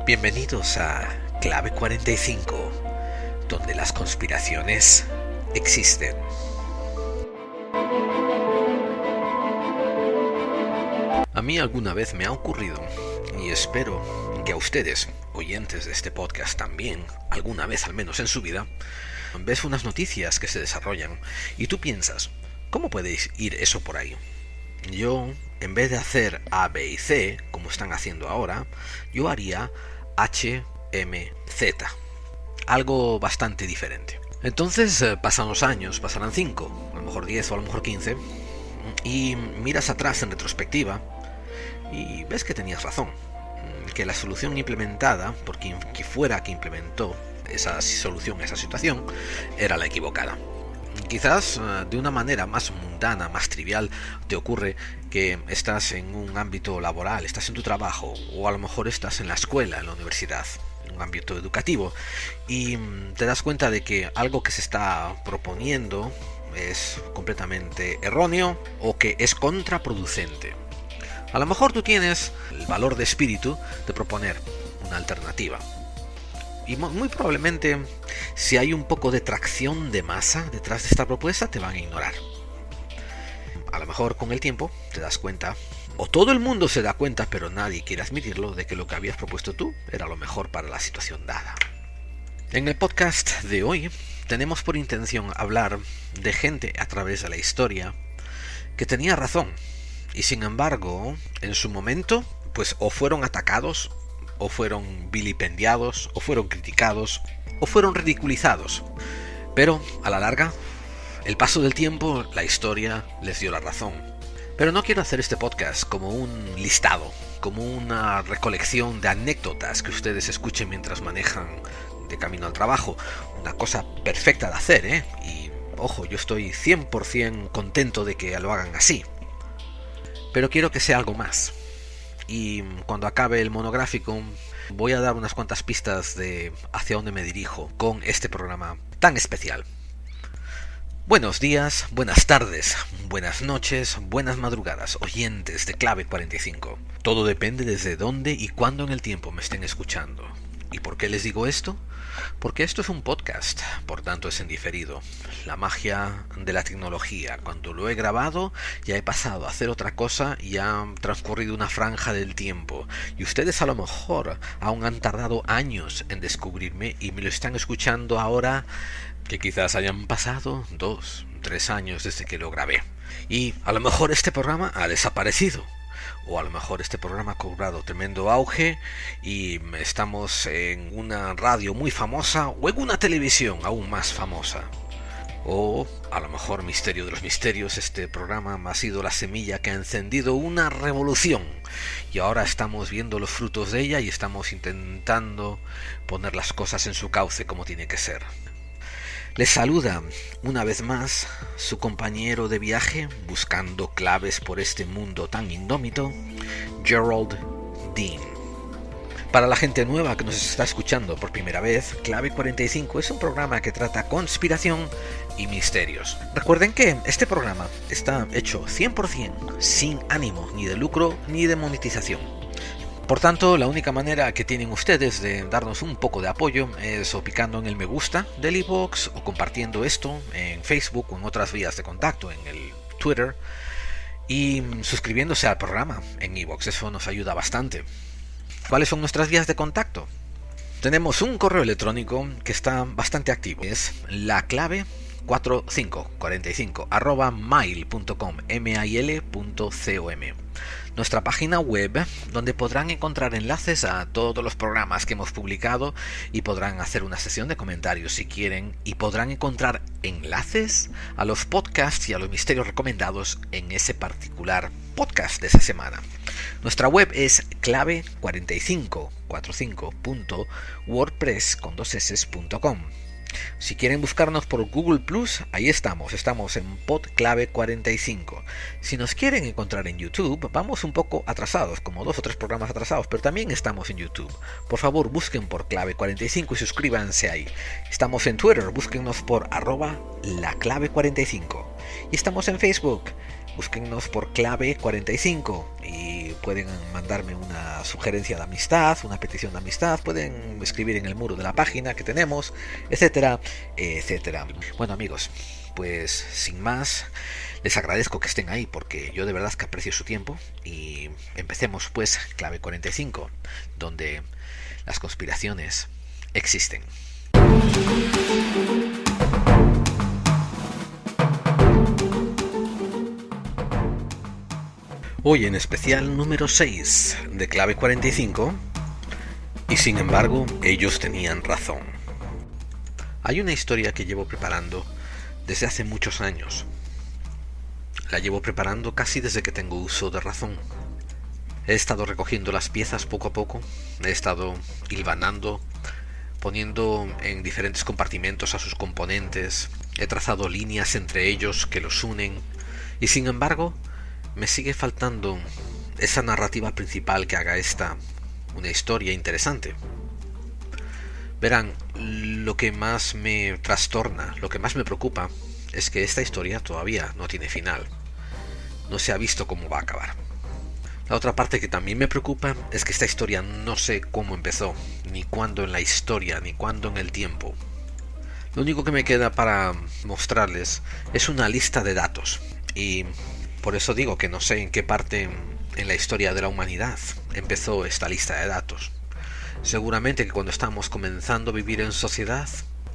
Bienvenidos a Clave 45, donde las conspiraciones existen. A mí alguna vez me ha ocurrido, y espero que a ustedes, oyentes de este podcast también, alguna vez al menos en su vida, ves unas noticias que se desarrollan y tú piensas, ¿cómo puede ir eso por ahí? Yo, en vez de hacer A, B y C, como están haciendo ahora, yo haría H, M, Z. Algo bastante diferente. Entonces pasan los años, pasarán 5, a lo mejor 10 o a lo mejor 15, y miras atrás en retrospectiva y ves que tenías razón, que la solución implementada por quien fuera que implementó esa solución, esa situación, era la equivocada. Quizás de una manera más mundana, más trivial, te ocurre que estás en un ámbito laboral, estás en tu trabajo, o a lo mejor estás en la escuela, en la universidad, en un ámbito educativo, y te das cuenta de que algo que se está proponiendo es completamente erróneo o que es contraproducente. A lo mejor tú tienes el valor de espíritu de proponer una alternativa. Y muy probablemente, si hay un poco de tracción de masa detrás de esta propuesta, te van a ignorar. A lo mejor con el tiempo te das cuenta, o todo el mundo se da cuenta, pero nadie quiere admitirlo, de que lo que habías propuesto tú era lo mejor para la situación dada. En el podcast de hoy tenemos por intención hablar de gente a través de la historia que tenía razón, y sin embargo, en su momento, pues o fueron atacados, o fueron vilipendiados, o fueron criticados, o fueron ridiculizados. Pero, a la larga, el paso del tiempo, la historia les dio la razón. Pero no quiero hacer este podcast como un listado, como una recolección de anécdotas que ustedes escuchen mientras manejan de camino al trabajo. Una cosa perfecta de hacer, ¿eh? Y, ojo, yo estoy 100% contento de que lo hagan así. Pero quiero que sea algo más. Y cuando acabe el monográfico voy a dar unas cuantas pistas de hacia dónde me dirijo con este programa tan especial. Buenos días, buenas tardes, buenas noches, buenas madrugadas, oyentes de Clave 45. Todo depende desde dónde y cuándo en el tiempo me estén escuchando. ¿Y por qué les digo esto? Porque esto es un podcast, por tanto es en diferido. La magia de la tecnología. Cuando lo he grabado, ya he pasado a hacer otra cosa y ha transcurrido una franja del tiempo. Y ustedes a lo mejor aún han tardado años en descubrirme y me lo están escuchando ahora, que quizás hayan pasado 2, 3 años desde que lo grabé. Y a lo mejor este programa ha desaparecido. O a lo mejor este programa ha cobrado tremendo auge y estamos en una radio muy famosa o en una televisión aún más famosa. O a lo mejor Misterio de los Misterios, este programa ha sido la semilla que ha encendido una revolución y ahora estamos viendo los frutos de ella y estamos intentando poner las cosas en su cauce como tiene que ser. Les saluda una vez más su compañero de viaje buscando claves por este mundo tan indómito, Gerald Dean. Para la gente nueva que nos está escuchando por primera vez, Clave 45 es un programa que trata conspiración y misterios. Recuerden que este programa está hecho 100% sin ánimo ni de lucro ni de monetización. Por tanto, la única manera que tienen ustedes de darnos un poco de apoyo es o picando en el me gusta del iVoox o compartiendo esto en Facebook o en otras vías de contacto, en el Twitter, y suscribiéndose al programa en iVoox. Eso nos ayuda bastante. ¿Cuáles son nuestras vías de contacto? Tenemos un correo electrónico que está bastante activo. Es laclave4545@mail.com, mail.com. Nuestra página web, donde podrán encontrar enlaces a todos los programas que hemos publicado y podrán hacer una sesión de comentarios si quieren, y podrán encontrar enlaces a los podcasts y a los misterios recomendados en ese particular podcast de esa semana. Nuestra web es clave4545.wordpress.com. Si quieren buscarnos por Google Plus, ahí estamos en PodClave 45. Si nos quieren encontrar en YouTube, vamos un poco atrasados, como 2 o 3 programas atrasados, pero también estamos en YouTube. Por favor, busquen por Clave 45 y suscríbanse ahí. Estamos en Twitter, búsquennos por @laclave45. Y estamos en Facebook, búsquennos por Clave 45 y pueden mandarme una sugerencia de amistad, una petición de amistad, pueden escribir en el muro de la página que tenemos, etcétera, etcétera. Bueno, amigos, pues sin más, les agradezco que estén ahí porque yo de verdad que aprecio su tiempo y empecemos pues clave 45, donde las conspiraciones existen. Hoy en especial número 6 de clave 45, y sin embargo ellos tenían razón. Hay una historia que llevo preparando desde hace muchos años. La llevo preparando casi desde que tengo uso de razón. He estado recogiendo las piezas poco a poco, he estado hilvanando, poniendo en diferentes compartimentos a sus componentes, he trazado líneas entre ellos que los unen, y sin embargo me sigue faltando esa narrativa principal que haga esta una historia interesante. Verán, lo que más me trastorna, lo que más me preocupa, es que esta historia todavía no tiene final. No se ha visto cómo va a acabar. La otra parte que también me preocupa es que esta historia no sé cómo empezó, ni cuándo en la historia, ni cuándo en el tiempo. Lo único que me queda para mostrarles es una lista de datos, y por eso digo que no sé en qué parte en la historia de la humanidad empezó esta lista de datos. Seguramente que cuando estábamos comenzando a vivir en sociedad,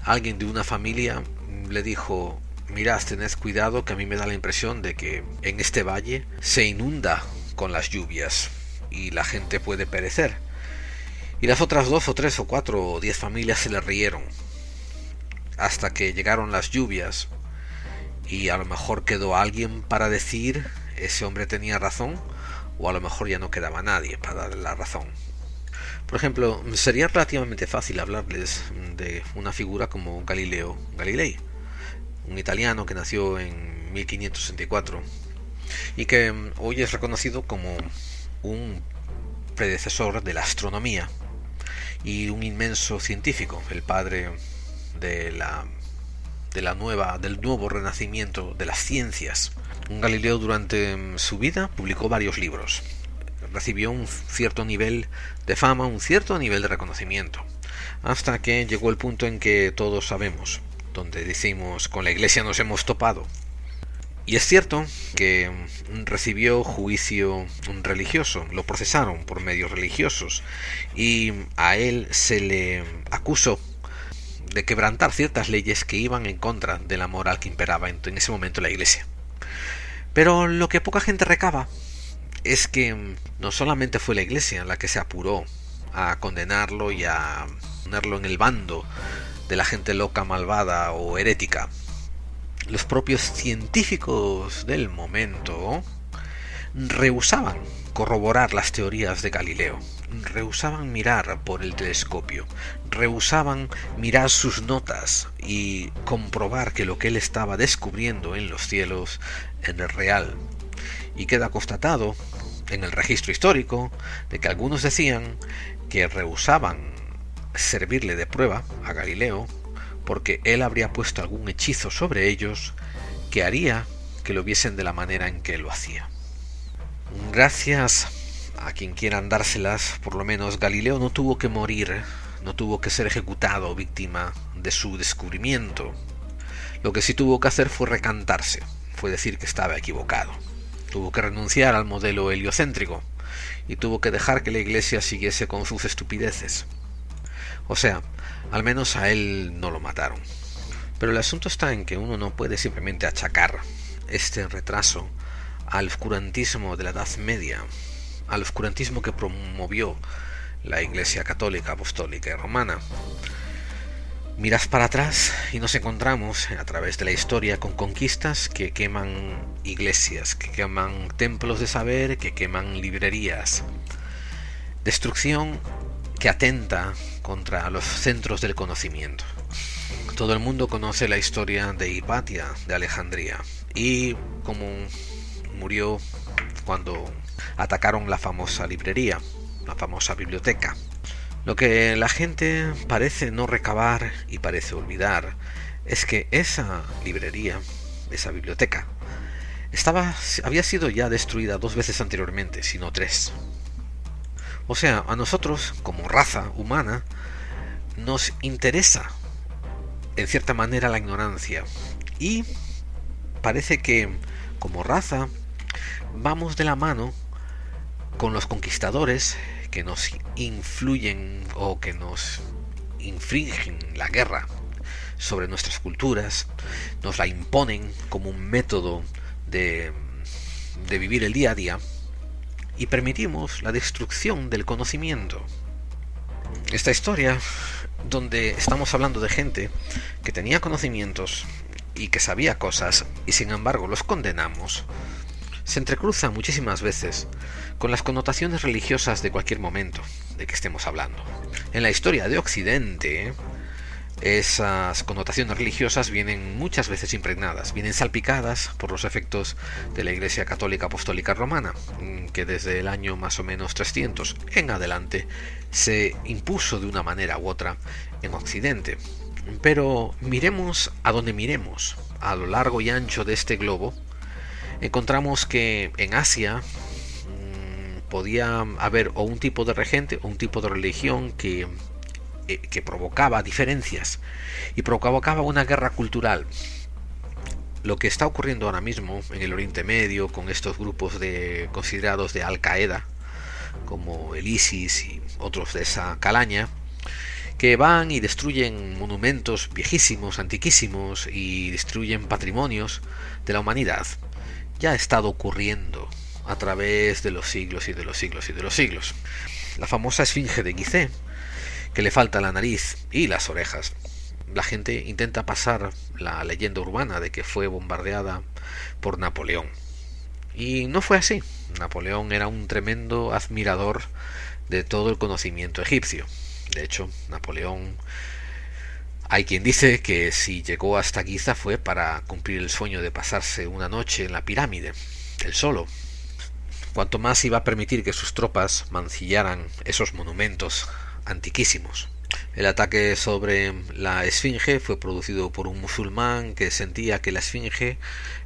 alguien de una familia le dijo: mirad, tened cuidado, que a mí me da la impresión de que en este valle se inunda con las lluvias y la gente puede perecer. Y las otras 2 o 3 o 4 o 10 familias se le rieron hasta que llegaron las lluvias, y a lo mejor quedó alguien para decir ese hombre tenía razón, o a lo mejor ya no quedaba nadie para darle la razón. Por ejemplo, sería relativamente fácil hablarles de una figura como Galileo Galilei, un italiano que nació en 1564 y que hoy es reconocido como un predecesor de la astronomía y un inmenso científico, el padre del nuevo renacimiento de las ciencias. Galileo durante su vida publicó varios libros, recibió un cierto nivel de fama, un cierto nivel de reconocimiento, hasta que llegó el punto en que todos sabemos, donde decimos: con la Iglesia nos hemos topado. Y es cierto que recibió juicio religioso, lo procesaron por medios religiosos y a él se le acusó de quebrantar ciertas leyes que iban en contra de la moral que imperaba en ese momento en la Iglesia. Pero lo que poca gente recaba es que no solamente fue la Iglesia la que se apuró a condenarlo y a ponerlo en el bando de la gente loca, malvada o herética. Los propios científicos del momento rehusaban corroborar las teorías de Galileo, rehusaban mirar por el telescopio, rehusaban mirar sus notas y comprobar que lo que él estaba descubriendo en los cielos era real. Y queda constatado en el registro histórico de que algunos decían que rehusaban servirle de prueba a Galileo porque él habría puesto algún hechizo sobre ellos que haría que lo viesen de la manera en que lo hacía. Gracias a quien quieran dárselas, por lo menos Galileo no tuvo que morir, no tuvo que ser ejecutado víctima de su descubrimiento. Lo que sí tuvo que hacer fue recantarse, fue decir que estaba equivocado. Tuvo que renunciar al modelo heliocéntrico y tuvo que dejar que la Iglesia siguiese con sus estupideces. O sea, al menos a él no lo mataron. Pero el asunto está en que uno no puede simplemente achacar este retraso al oscurantismo de la Edad Media, al oscurantismo que promovió la Iglesia católica, apostólica y romana. Miras para atrás y nos encontramos a través de la historia con conquistas que queman iglesias, que queman templos de saber, que queman librerías. Destrucción que atenta contra los centros del conocimiento. Todo el mundo conoce la historia de Hipatia de Alejandría y cómo murió cuando atacaron la famosa librería, la famosa biblioteca. Lo que la gente parece no recabar y parece olvidar es que esa librería, esa biblioteca, había sido ya destruida 2 veces anteriormente, si no 3. O sea, a nosotros, como raza humana, nos interesa, en cierta manera, la ignorancia. Y parece que, como raza, vamos de la mano con los conquistadores que nos influyen o que nos infringen la guerra sobre nuestras culturas, nos la imponen como un método de vivir el día a día, y permitimos la destrucción del conocimiento. Esta historia, donde estamos hablando de gente que tenía conocimientos y que sabía cosas y sin embargo los condenamos, se entrecruza muchísimas veces con las connotaciones religiosas de cualquier momento de que estemos hablando. En la historia de Occidente, esas connotaciones religiosas vienen muchas veces impregnadas, vienen salpicadas por los efectos de la Iglesia Católica Apostólica Romana, que desde el año más o menos 300 en adelante se impuso de una manera u otra en Occidente. Pero miremos a donde miremos, a lo largo y ancho de este globo, encontramos que en Asia podía haber o un tipo de regente o un tipo de religión que provocaba diferencias y provocaba una guerra cultural. Lo que está ocurriendo ahora mismo en el Oriente Medio con estos grupos considerados de Al Qaeda, como el ISIS y otros de esa calaña, que van y destruyen monumentos viejísimos, antiquísimos, y destruyen patrimonios de la humanidad, ya ha estado ocurriendo a través de los siglos y de los siglos y de los siglos. La famosa esfinge de Gizeh, que le falta la nariz y las orejas. La gente intenta pasar la leyenda urbana de que fue bombardeada por Napoleón. Y no fue así. Napoleón era un tremendo admirador de todo el conocimiento egipcio. De hecho, Napoleón, hay quien dice que si llegó hasta Giza fue para cumplir el sueño de pasarse una noche en la pirámide, él solo. Cuanto más iba a permitir que sus tropas mancillaran esos monumentos antiquísimos. El ataque sobre la esfinge fue producido por un musulmán que sentía que la esfinge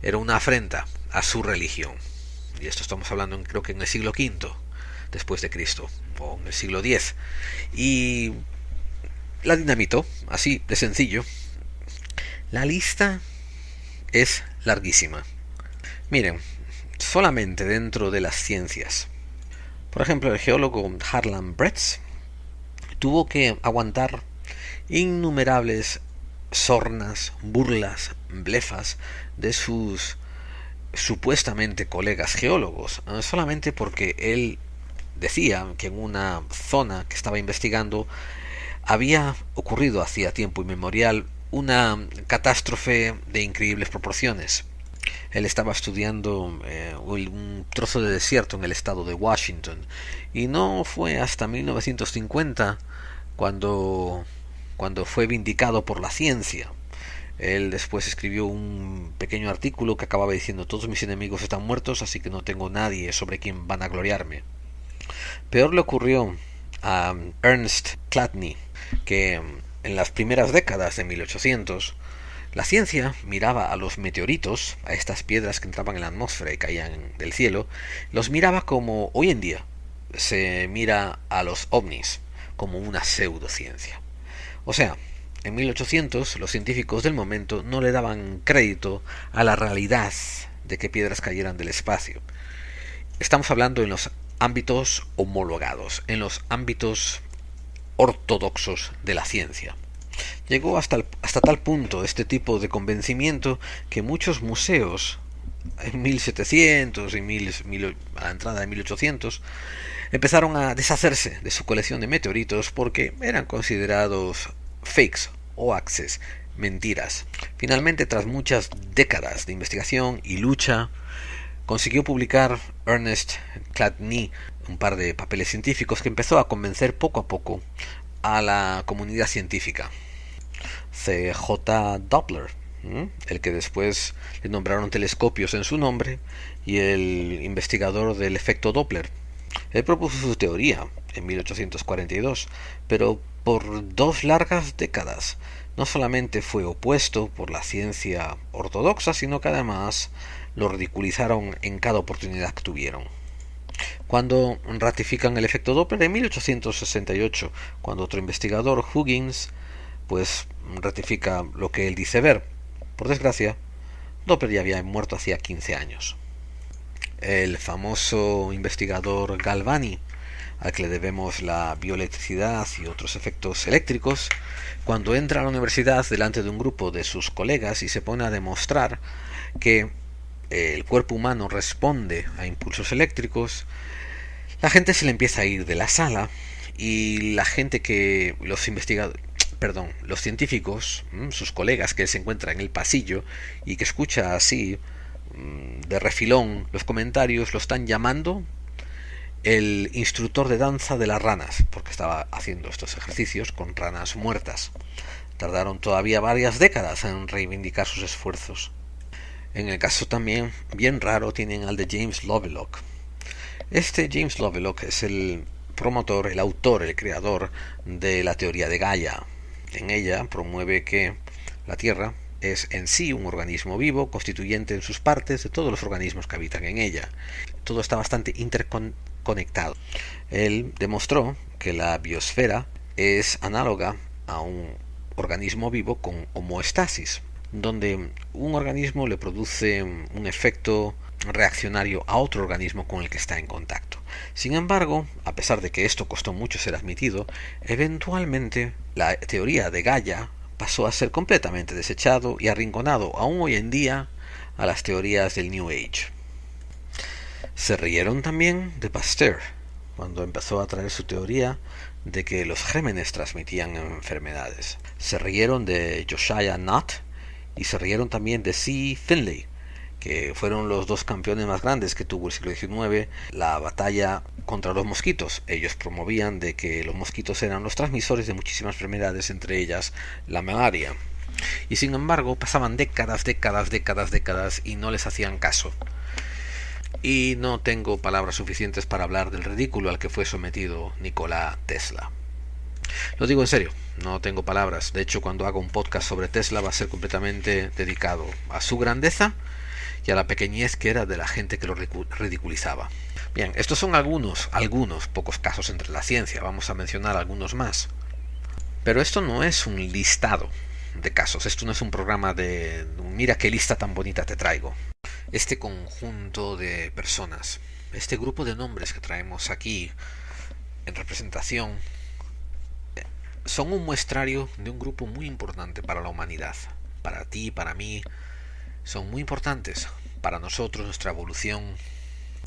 era una afrenta a su religión. Y esto estamos hablando creo que en el siglo V después de Cristo, o en el siglo X. Y la dinamitó, así de sencillo. La lista es larguísima. Miren, solamente dentro de las ciencias. Por ejemplo, el geólogo Harlan Bretz tuvo que aguantar innumerables sornas, burlas, blefas de sus supuestamente colegas geólogos, solamente porque él decía que en una zona que estaba investigando había ocurrido hacía tiempo inmemorial una catástrofe de increíbles proporciones. Él estaba estudiando un trozo de desierto en el estado de Washington, y no fue hasta 1950 cuando fue vindicado por la ciencia. Él después escribió un pequeño artículo que acababa diciendo: todos mis enemigos están muertos, así que no tengo nadie sobre quien vanagloriarme. Peor le ocurrió a Ernst Chladni, que en las primeras décadas de 1800 la ciencia miraba a los meteoritos, a estas piedras que entraban en la atmósfera y caían del cielo, los miraba como hoy en día se mira a los ovnis, como una pseudociencia. O sea, en 1800 los científicos del momento no le daban crédito a la realidad de que piedras cayeran del espacio. Estamos hablando en los ámbitos homologados, en los ámbitos ortodoxos de la ciencia. Llegó hasta tal punto este tipo de convencimiento que muchos museos en 1700 y a la entrada de 1800 empezaron a deshacerse de su colección de meteoritos porque eran considerados fakes o hoaxes, mentiras. Finalmente, tras muchas décadas de investigación y lucha, consiguió publicar Ernst Chladni un par de papeles científicos que empezó a convencer poco a poco a la comunidad científica. C.J. Doppler, el que después le nombraron telescopios en su nombre, y el investigador del efecto Doppler. Él propuso su teoría en 1842, pero por 2 largas décadas no solamente fue opuesto por la ciencia ortodoxa, sino que además lo ridiculizaron en cada oportunidad que tuvieron. Cuando ratifican el efecto Doppler en 1868, cuando otro investigador, Huggins, pues ratifica lo que él dice ver. Por desgracia, Doppler ya había muerto hacía 15 años. El famoso investigador Galvani, al que le debemos la bioelectricidad y otros efectos eléctricos, cuando entra a la universidad delante de un grupo de sus colegas y se pone a demostrar que el cuerpo humano responde a impulsos eléctricos, la gente se le empieza a ir de la sala y la gente que los científicos, sus colegas que él se encuentra en el pasillo y que escucha así de refilón los comentarios, lo están llamando el instructor de danza de las ranas, porque estaba haciendo estos ejercicios con ranas muertas. Tardaron todavía varias décadas en reivindicar sus esfuerzos. En el caso también bien raro tienen al de James Lovelock. Este James Lovelock es el promotor, el autor, el creador de la teoría de Gaia. En ella promueve que la Tierra es en sí un organismo vivo, constituyente en sus partes de todos los organismos que habitan en ella. Todo está bastante interconectado. Él demostró que la biosfera es análoga a un organismo vivo con homeostasis, donde un organismo le produce un efecto reaccionario a otro organismo con el que está en contacto. Sin embargo, a pesar de que esto costó mucho ser admitido, eventualmente la teoría de Gaia pasó a ser completamente desechado y arrinconado aún hoy en día a las teorías del New Age. Se rieron también de Pasteur cuando empezó a traer su teoría de que los gérmenes transmitían enfermedades. Se rieron de Josiah Nutt y se rieron también de C. Finlay, que fueron los dos campeones más grandes que tuvo el siglo XIX, la batalla contra los mosquitos. Ellos promovían de que los mosquitos eran los transmisores de muchísimas enfermedades, entre ellas la malaria. Y sin embargo pasaban décadas y no les hacían caso. Y no tengo palabras suficientes para hablar del ridículo al que fue sometido Nikola Tesla. Lo digo en serio, no tengo palabras. De hecho, cuando haga un podcast sobre Tesla va a ser completamente dedicado a su grandeza y a la pequeñez que era de la gente que lo ridiculizaba. Bien, estos son algunos pocos casos entre la ciencia, vamos a mencionar algunos más. Pero esto no es un listado de casos, esto no es un programa de mira qué lista tan bonita te traigo. Este conjunto de personas, este grupo de nombres que traemos aquí en representación, son un muestrario de un grupo muy importante para la humanidad, para ti, para mí. Son muy importantes para nosotros, nuestra evolución.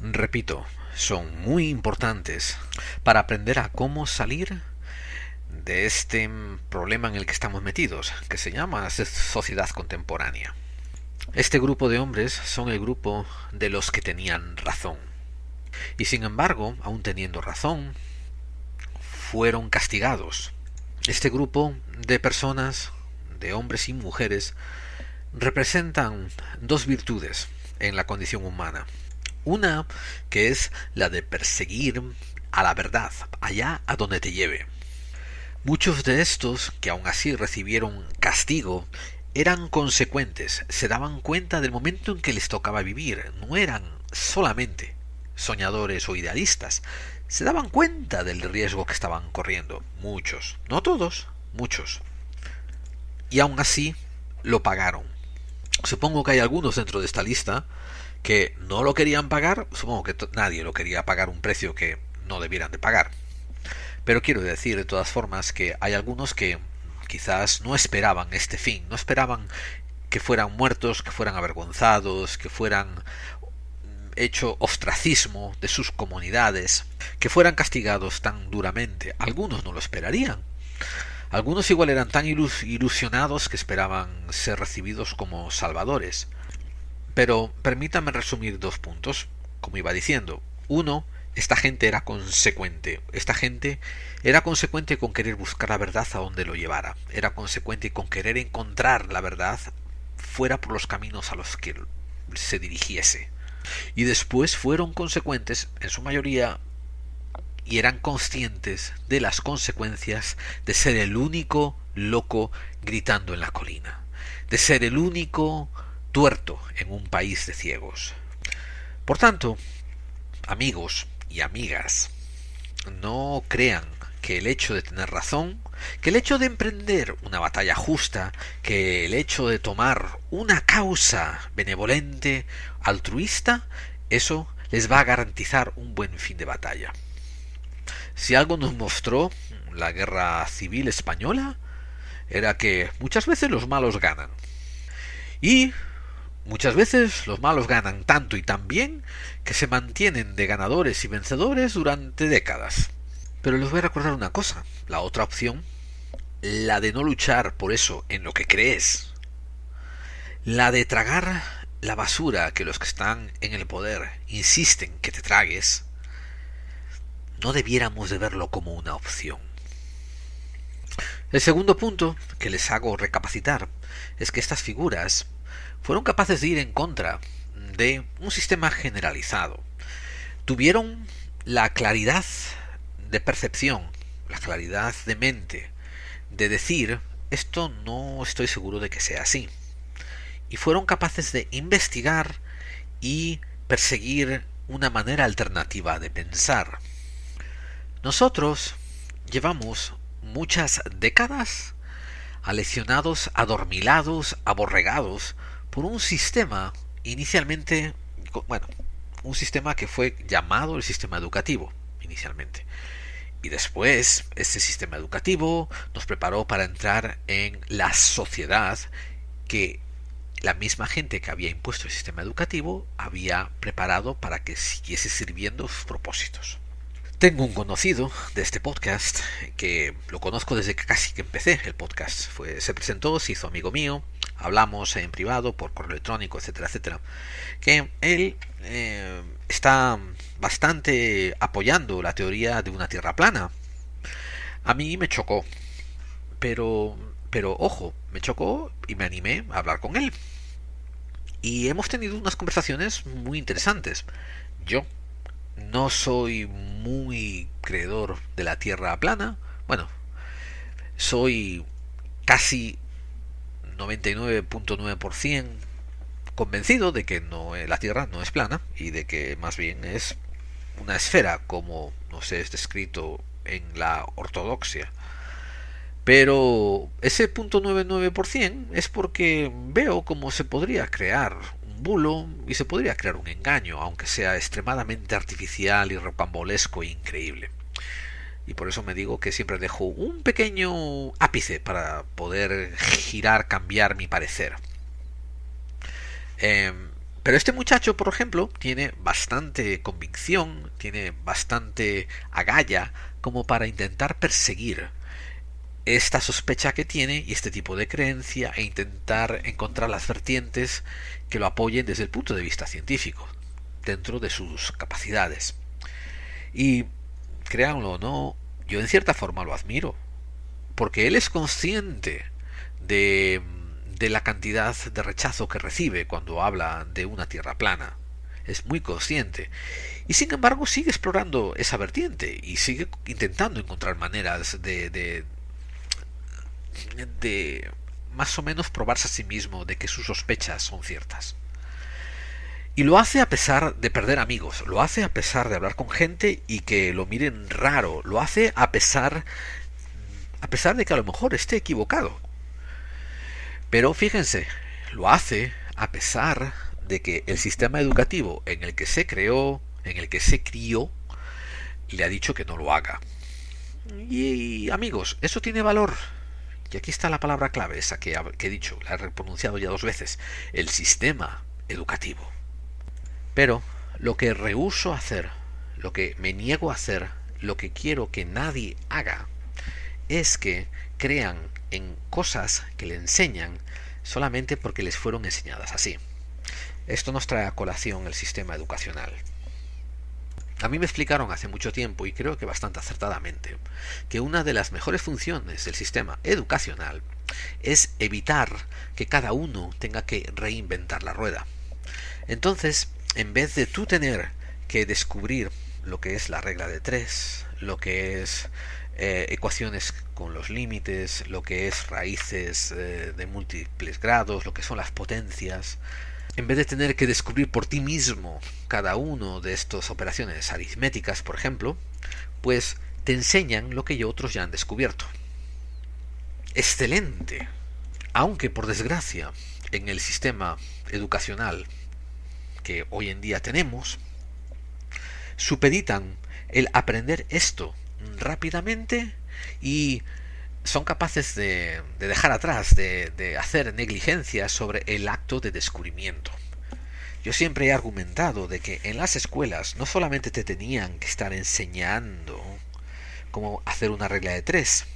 Repito, son muy importantes para aprender a cómo salir de este problema en el que estamos metidos, que se llama sociedad contemporánea. Este grupo de hombres son el grupo de los que tenían razón. Y sin embargo, aun teniendo razón, fueron castigados. Este grupo de personas, de hombres y mujeres, representan dos virtudes en la condición humana. Una que es la de perseguir a la verdad, allá a donde te lleve. Muchos de estos, que aun así recibieron castigo, eran consecuentes, se daban cuenta del momento en que les tocaba vivir, no eran solamente soñadores o idealistas, se daban cuenta del riesgo que estaban corriendo. Muchos, no todos, muchos. Y aun así lo pagaron. Supongo que hay algunos dentro de esta lista que no lo querían pagar. Supongo que nadie lo quería pagar un precio que no debieran de pagar. Pero quiero decir de todas formas que hay algunos que quizás no esperaban este fin, no esperaban que fueran muertos, que fueran avergonzados, que fueran hecho ostracismo de sus comunidades, que fueran castigados tan duramente. Algunos no lo esperarían. Algunos igual eran tan ilusionados que esperaban ser recibidos como salvadores. Pero permítame resumir dos puntos, como iba diciendo. Uno, esta gente era consecuente. Esta gente era consecuente con querer buscar la verdad a donde lo llevara. Era consecuente con querer encontrar la verdad fuera por los caminos a los que se dirigiese. Y después fueron consecuentes, en su mayoría, y eran conscientes de las consecuencias de ser el único loco gritando en la colina, de ser el único tuerto en un país de ciegos. Por tanto, amigos y amigas, no crean que el hecho de tener razón, que el hecho de emprender una batalla justa, que el hecho de tomar una causa benevolente, altruista, eso les va a garantizar un buen fin de batalla. Si algo nos mostró la Guerra Civil Española, era que muchas veces los malos ganan. Y muchas veces los malos ganan tanto y tan bien que se mantienen de ganadores y vencedores durante décadas. Pero les voy a recordar una cosa, la otra opción, la de no luchar por eso en lo que crees, la de tragar la basura que los que están en el poder insisten que te tragues, no debiéramos de verlo como una opción. El segundo punto que les hago recapacitar es que estas figuras fueron capaces de ir en contra de un sistema generalizado. Tuvieron la claridad de percepción, la claridad de mente, de decir, esto no estoy seguro de que sea así. Y fueron capaces de investigar y perseguir una manera alternativa de pensar. Nosotros llevamos muchas décadas aleccionados, adormilados, aborregados por un sistema inicialmente, un sistema que fue llamado el sistema educativo inicialmente. Y después, este sistema educativo nos preparó para entrar en la sociedad que la misma gente que había impuesto el sistema educativo había preparado para que siguiese sirviendo sus propósitos. Tengo un conocido de este podcast que lo conozco desde que casi que empecé el podcast. Se presentó, se hizo amigo mío, hablamos en privado, por correo electrónico, etcétera, etcétera. Que él está bastante apoyando la teoría de una tierra plana. A mí me chocó, pero ojo, me chocó y me animé a hablar con él. Y hemos tenido unas conversaciones muy interesantes. Yo no soy muy creedor de la tierra plana. Bueno, soy casi 99.9% convencido de que la tierra no es plana y de que más bien es una esfera, como nos es descrito en la ortodoxia. Pero ese 0.99% es porque veo cómo se podría crear un bulo y se podría crear un engaño, aunque sea extremadamente artificial y rocambolesco e increíble. Y por eso me digo que siempre dejo un pequeño ápice para poder cambiar mi parecer. Pero este muchacho, por ejemplo, tiene bastante convicción, tiene bastante agallas como para intentar perseguir esta sospecha que tiene y este tipo de creencia e intentar encontrar las vertientes que lo apoyen desde el punto de vista científico, dentro de sus capacidades. Y créanlo o no, yo en cierta forma lo admiro, porque él es consciente de la cantidad de rechazo que recibe cuando habla de una tierra plana. Es muy consciente. Y sin embargo sigue explorando esa vertiente y sigue intentando encontrar maneras de más o menos probarse a sí mismo de que sus sospechas son ciertas. Y lo hace a pesar de perder amigos, lo hace a pesar de hablar con gente y que lo miren raro, lo hace a pesar de que a lo mejor esté equivocado. Pero fíjense, lo hace a pesar de que el sistema educativo en el que se creó, en el que se crió, le ha dicho que no lo haga. Y amigos, eso tiene valor. Y aquí está la palabra clave, esa que he dicho, la he pronunciado ya 2 veces, el sistema educativo. Pero lo que rehúso hacer, lo que me niego a hacer, lo que quiero que nadie haga, es que crean en cosas que le enseñan solamente porque les fueron enseñadas así. Esto nos trae a colación el sistema educacional. A mí me explicaron hace mucho tiempo, y creo que bastante acertadamente, que una de las mejores funciones del sistema educacional es evitar que cada uno tenga que reinventar la rueda. Entonces, en vez de tú tener que descubrir lo que es la regla de 3, lo que es ecuaciones con los límites, lo que es raíces de múltiples grados, lo que son las potencias. En vez de tener que descubrir por ti mismo cada uno de estas operaciones aritméticas, por ejemplo, pues te enseñan lo que otros ya han descubierto. ¡Excelente! Aunque, por desgracia, en el sistema educacional que hoy en día tenemos, supeditan el aprender esto rápidamente y son capaces de dejar atrás, de hacer negligencia sobre el acto de descubrimiento. Yo siempre he argumentado de que en las escuelas no solamente te tenían que estar enseñando cómo hacer una regla de 3,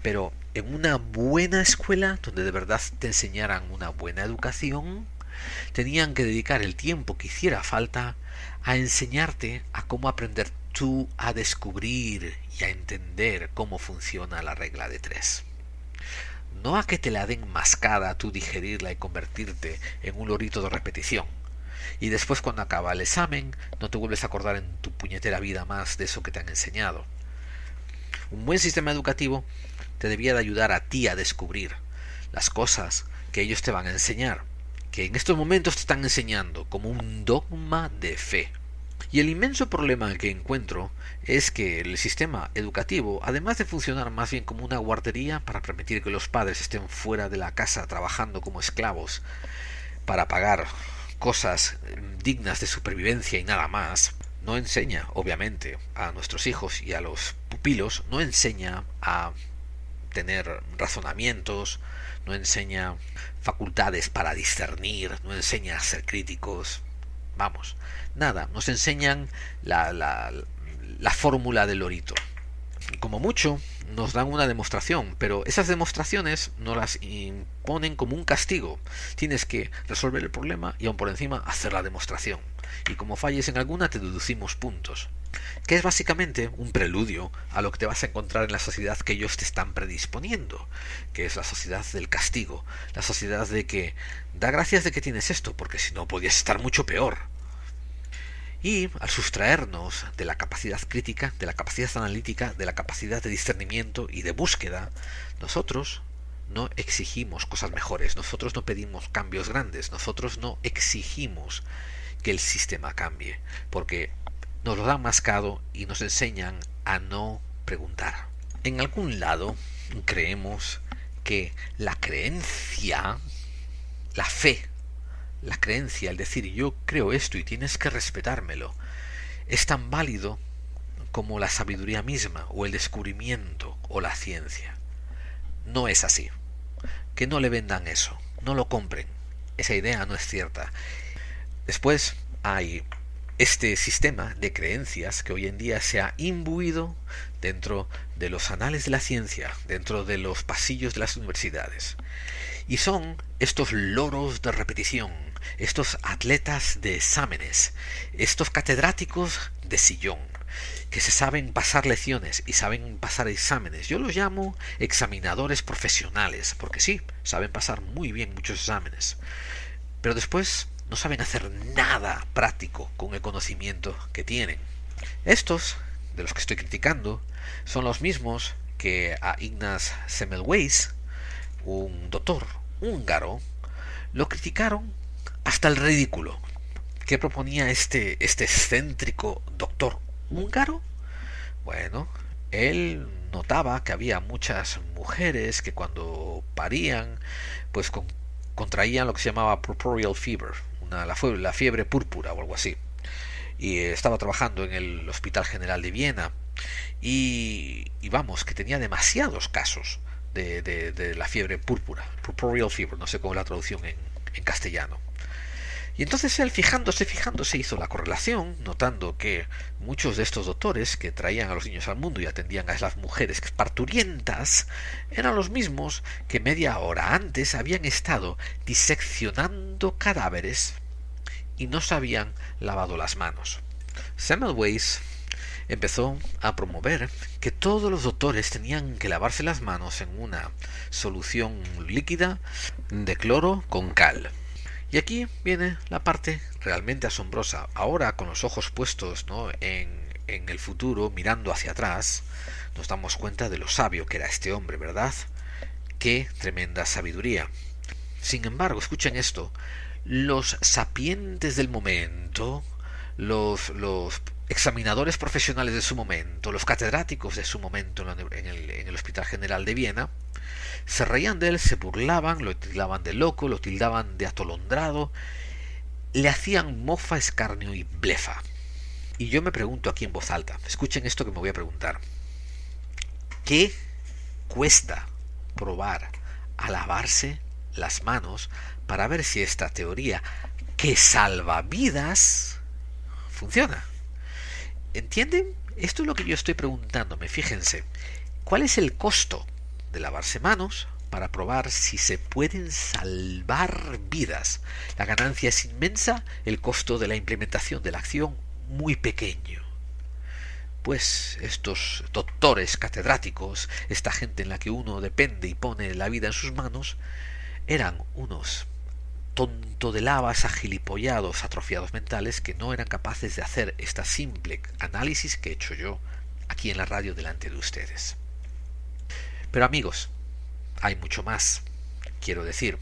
pero en una buena escuela donde de verdad te enseñaran una buena educación, tenían que dedicar el tiempo que hiciera falta a enseñarte a cómo aprender tú a descubrir y a entender cómo funciona la regla de 3. No a que te la den mascada, tú digerirla y convertirte en un lorito de repetición. Y después, cuando acaba el examen, no te vuelves a acordar en tu puñetera vida más de eso que te han enseñado. Un buen sistema educativo te debía de ayudar a ti a descubrir las cosas que ellos te van a enseñar, que en estos momentos te están enseñando como un dogma de fe. Y el inmenso problema que encuentro es que el sistema educativo, además de funcionar más bien como una guardería para permitir que los padres estén fuera de la casa trabajando como esclavos para pagar cosas dignas de supervivencia y nada más, no enseña, obviamente, a nuestros hijos y a los pupilos, no enseña a tener razonamientos, no enseña facultades para discernir, no enseña a ser críticos, vamos, nada, nos enseñan la fórmula del lorito. Como mucho nos dan una demostración, pero esas demostraciones nos las imponen como un castigo. Tienes que resolver el problema y aún por encima hacer la demostración. Y como falles en alguna te deducimos puntos. Que es básicamente un preludio a lo que te vas a encontrar en la sociedad que ellos te están predisponiendo, que es la sociedad del castigo, la sociedad de que da gracias de que tienes esto, porque si no podías estar mucho peor. Y al sustraernos de la capacidad crítica, de la capacidad analítica, de la capacidad de discernimiento y de búsqueda, nosotros no exigimos cosas mejores, nosotros no pedimos cambios grandes, nosotros no exigimos que el sistema cambie, porque nos lo dan mascado y nos enseñan a no preguntar. En algún lado creemos que la creencia, la fe, la creencia, el decir yo creo esto y tienes que respetármelo, es tan válido como la sabiduría misma o el descubrimiento o la ciencia. No es así. Que no le vendan eso, no lo compren. Esa idea no es cierta. Después hay este sistema de creencias que hoy en día se ha imbuido dentro de los anales de la ciencia, dentro de los pasillos de las universidades. Y son estos loros de repetición, estos atletas de exámenes, estos catedráticos de sillón, que se saben pasar lecciones y saben pasar exámenes. Yo los llamo examinadores profesionales, porque sí, saben pasar muy bien muchos exámenes. Pero después no saben hacer nada práctico con el conocimiento que tienen. Estos, de los que estoy criticando, son los mismos que a Ignaz Semmelweis, un doctor húngaro, lo criticaron hasta el ridículo. ¿Qué proponía este excéntrico doctor húngaro? Bueno, él notaba que había muchas mujeres que cuando parían, pues contraían lo que se llamaba puerperal fever, la fiebre púrpura o algo así. Y estaba trabajando en el Hospital General de Viena y vamos, que tenía demasiados casos de la fiebre púrpura, purpureal fever, no sé cómo es la traducción en castellano. Y entonces él fijándose hizo la correlación, notando que muchos de estos doctores que traían a los niños al mundo y atendían a las mujeres parturientas eran los mismos que media hora antes habían estado diseccionando cadáveres y no se habían lavado las manos. Semmelweis empezó a promover que todos los doctores tenían que lavarse las manos en una solución líquida de cloro con cal. Y aquí viene la parte realmente asombrosa. Ahora, con los ojos puestos, ¿no?, en en el futuro, mirando hacia atrás, nos damos cuenta de lo sabio que era este hombre, ¿verdad? ¡Qué tremenda sabiduría! Sin embargo, escuchen esto, los sapientes del momento, los examinadores profesionales de su momento, los catedráticos de su momento en el Hospital General de Viena, se reían de él, se burlaban, lo tildaban de loco, lo tildaban de atolondrado, le hacían mofa, escarnio y blefa. Y yo me pregunto aquí en voz alta, escuchen esto que me voy a preguntar, ¿qué cuesta probar a lavarse las manos para ver si esta teoría que salva vidas funciona? ¿Entienden? Esto es lo que yo estoy preguntándome. Fíjense, ¿cuál es el costo de lavarse manos para probar si se pueden salvar vidas? La ganancia es inmensa, el costo de la implementación de la acción muy pequeño. Pues estos doctores catedráticos, esta gente en la que uno depende y pone la vida en sus manos, eran unos tontodelavas, agilipollados, atrofiados mentales que no eran capaces de hacer esta simple análisis que he hecho yo aquí en la radio delante de ustedes. Pero amigos, hay mucho más. Quiero decir,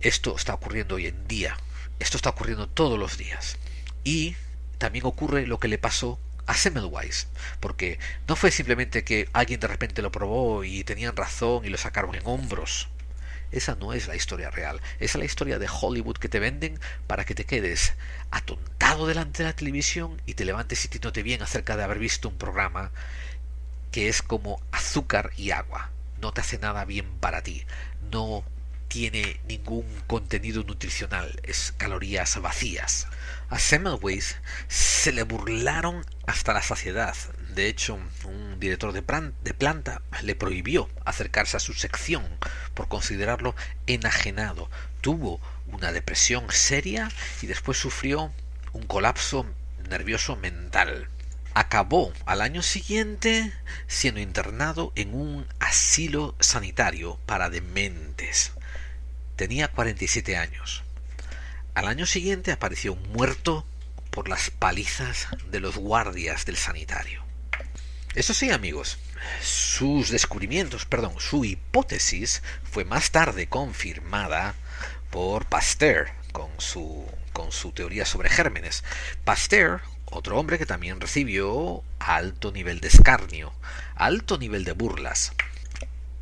esto está ocurriendo hoy en día, esto está ocurriendo todos los días. Y también ocurre lo que le pasó a Semmelweis, porque no fue simplemente que alguien de repente lo probó y tenían razón y lo sacaron en hombros. Esa no es la historia real. Esa es la historia de Hollywood que te venden para que te quedes atontado delante de la televisión y te levantes sintiéndote bien acerca de haber visto un programa que es como azúcar y agua. No te hace nada bien para ti. No tiene ningún contenido nutricional. Es calorías vacías. A Semmelweis se le burlaron hasta la saciedad. De hecho, un director de planta le prohibió acercarse a su sección por considerarlo enajenado. Tuvo una depresión seria y después sufrió un colapso nervioso mental. Acabó al año siguiente siendo internado en un asilo sanitario para dementes. Tenía 47 años. Al año siguiente apareció muerto por las palizas de los guardias del sanitario. Eso sí, amigos, su hipótesis fue más tarde confirmada por Pasteur con su teoría sobre gérmenes. Pasteur, otro hombre que también recibió alto nivel de escarnio, alto nivel de burlas.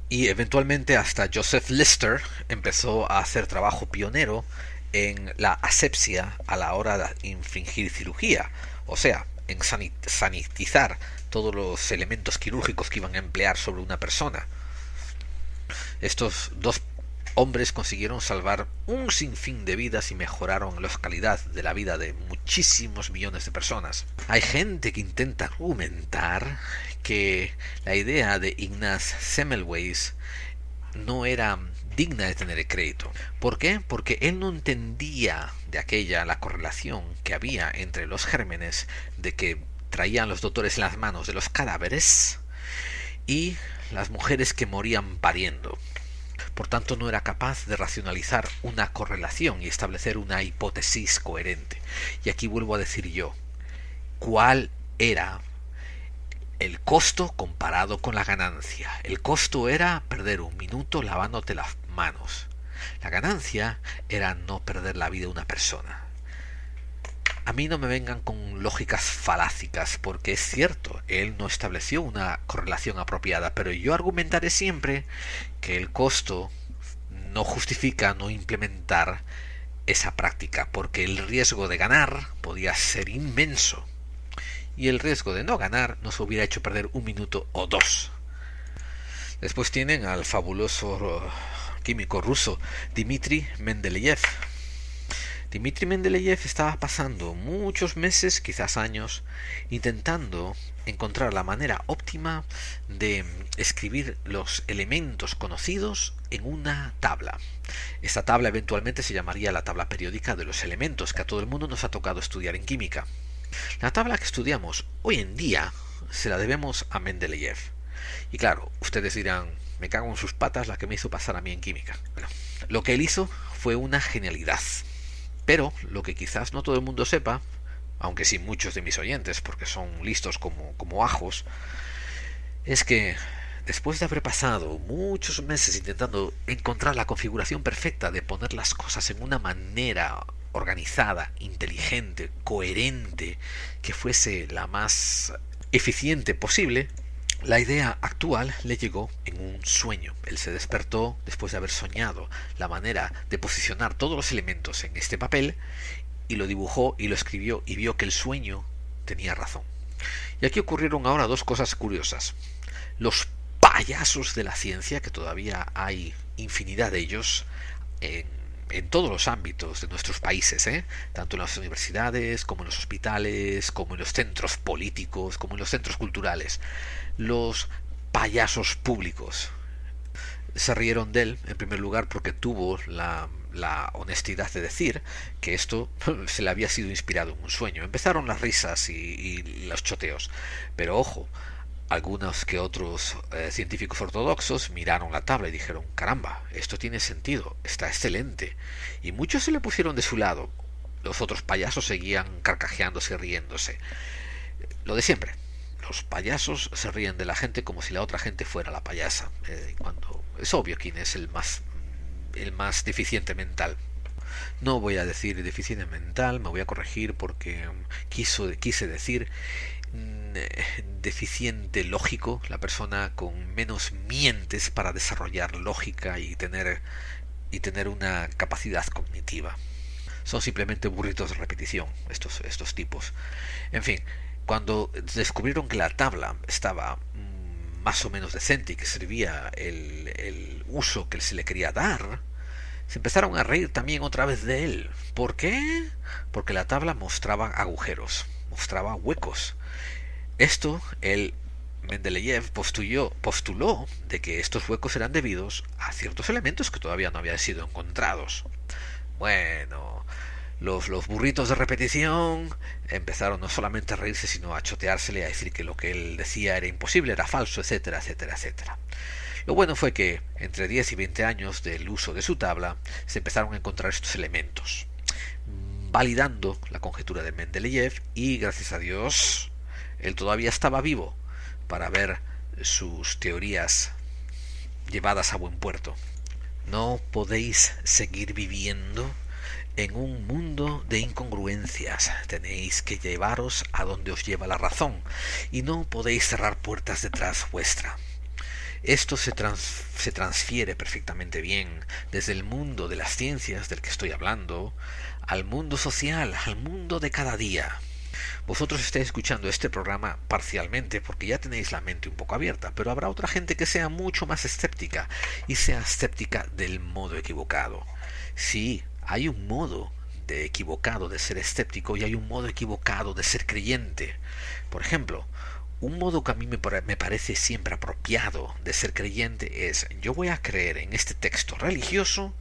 Y eventualmente hasta Joseph Lister empezó a hacer trabajo pionero en la asepsia a la hora de infringir cirugía, o sea, en sanitizar todos los elementos quirúrgicos que iban a emplear sobre una persona. Estos dos hombres consiguieron salvar un sinfín de vidas y mejoraron la calidad de la vida de muchísimos millones de personas. Hay gente que intenta argumentar que la idea de Ignaz Semmelweis no era digna de tener el crédito. ¿Por qué? Porque él no entendía de aquella la correlación que había entre los gérmenes de que traían los doctores en las manos de los cadáveres y las mujeres que morían pariendo. Por tanto, no era capaz de racionalizar una correlación y establecer una hipótesis coherente. Y aquí vuelvo a decir yo, ¿cuál era el costo comparado con la ganancia? El costo era perder un minuto lavándote las manos. La ganancia era no perder la vida de una persona. A mí no me vengan con lógicas falácicas, porque es cierto, él no estableció una correlación apropiada, pero yo argumentaré siempre que el costo no justifica no implementar esa práctica, porque el riesgo de ganar podía ser inmenso y el riesgo de no ganar nos hubiera hecho perder un minuto o dos. Después tienen al fabuloso químico ruso Dmitri Mendeleev. Dmitri Mendeleev estaba pasando muchos meses, quizás años, intentando encontrar la manera óptima de escribir los elementos conocidos en una tabla. Esta tabla eventualmente se llamaría la tabla periódica de los elementos, que a todo el mundo nos ha tocado estudiar en química. La tabla que estudiamos hoy en día se la debemos a Mendeleev. Y claro, ustedes dirán, me cago en sus patas la que me hizo pasar a mí en química. Bueno, lo que él hizo fue una genialidad. Pero lo que quizás no todo el mundo sepa, aunque sí muchos de mis oyentes, porque son listos como ajos, es que después de haber pasado muchos meses intentando encontrar la configuración perfecta de poner las cosas en una manera organizada, inteligente, coherente, que fuese la más eficiente posible, la idea actual le llegó en un sueño. Él se despertó después de haber soñado la manera de posicionar todos los elementos en este papel y lo dibujó y lo escribió y vio que el sueño tenía razón. Y aquí ocurrieron ahora dos cosas curiosas. Los payasos de la ciencia, que todavía hay infinidad de ellos en todos los ámbitos de nuestros países, tanto en las universidades, como en los hospitales, como en los centros políticos, como en los centros culturales. Los payasos públicos se rieron de él, en primer lugar, porque tuvo la honestidad de decir que esto se le había sido inspirado en un sueño. Empezaron las risas y los choteos, pero ojo, algunos que otros científicos ortodoxos miraron la tabla y dijeron: caramba, esto tiene sentido, está excelente, y muchos se le pusieron de su lado. Los otros payasos seguían carcajeándose y riéndose. Lo de siempre. Los payasos se ríen de la gente como si la otra gente fuera la payasa, cuando es obvio quién es el más deficiente mental. No voy a decir deficiente mental, me voy a corregir porque quise decir deficiente lógico, la persona con menos mientes para desarrollar lógica y tener una capacidad cognitiva. Son simplemente burritos de repetición estos tipos. En fin, cuando descubrieron que la tabla estaba más o menos decente y que servía el uso que se le quería dar, se empezaron a reír también otra vez de él. ¿Por qué? Porque la tabla mostraba agujeros, mostraba huecos. Esto el Mendeleev postuló de que estos huecos eran debidos a ciertos elementos que todavía no habían sido encontrados. Bueno, los burritos de repetición empezaron no solamente a reírse, sino a choteársele, a decir que lo que él decía era imposible, era falso, etcétera, etcétera, etcétera. Lo bueno fue que entre 10 y 20 años del uso de su tabla se empezaron a encontrar estos elementos, validando la conjetura de Mendeleev, y gracias a Dios él todavía estaba vivo para ver sus teorías llevadas a buen puerto. No podéis seguir viviendo en un mundo de incongruencias. Tenéis que llevaros a donde os lleva la razón, y no podéis cerrar puertas detrás vuestra. Esto se transfiere perfectamente bien desde el mundo de las ciencias del que estoy hablando al mundo social, al mundo de cada día. Vosotros estáis escuchando este programa parcialmente porque ya tenéis la mente un poco abierta, pero habrá otra gente que sea mucho más escéptica, y sea escéptica del modo equivocado. Sí, hay un modo equivocado de ser escéptico y hay un modo equivocado de ser creyente. Por ejemplo, un modo que a mí me parece siempre apropiado de ser creyente es: yo voy a creer en este texto religioso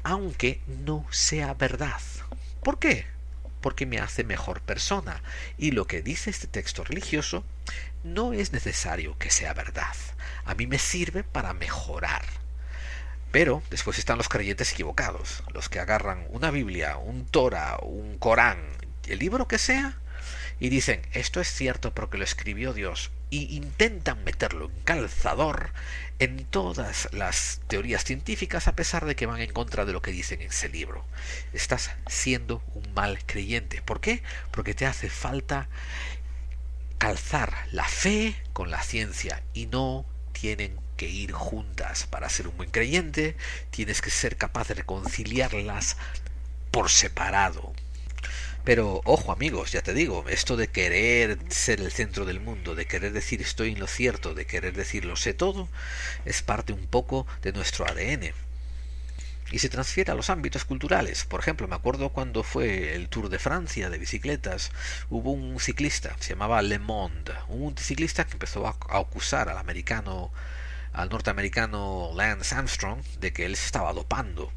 aunque no sea verdad. ¿Por qué? Porque me hace mejor persona, y lo que dice este texto religioso no es necesario que sea verdad. A mí me sirve para mejorar. Pero después están los creyentes equivocados, los que agarran una Biblia, un Torah, un Corán, el libro que sea, y dicen: esto es cierto porque lo escribió Dios, y intentan meterlo en calzador en todas las teorías científicas, a pesar de que van en contra de lo que dicen en ese libro. Estás siendo un mal creyente. ¿Por qué? Porque te hace falta calzar la fe con la ciencia, y no tienen que ir juntas. Para ser un buen creyente tienes que ser capaz de reconciliarlas por separado. Pero ojo amigos, ya te digo, esto de querer ser el centro del mundo, de querer decir estoy en lo cierto, de querer decir lo sé todo, es parte un poco de nuestro ADN. Y se transfiere a los ámbitos culturales. Por ejemplo, me acuerdo cuando fue el Tour de Francia de bicicletas, hubo un ciclista, se llamaba Le Monde, un ciclista que empezó a acusar al norteamericano Lance Armstrong de que él se estaba dopando.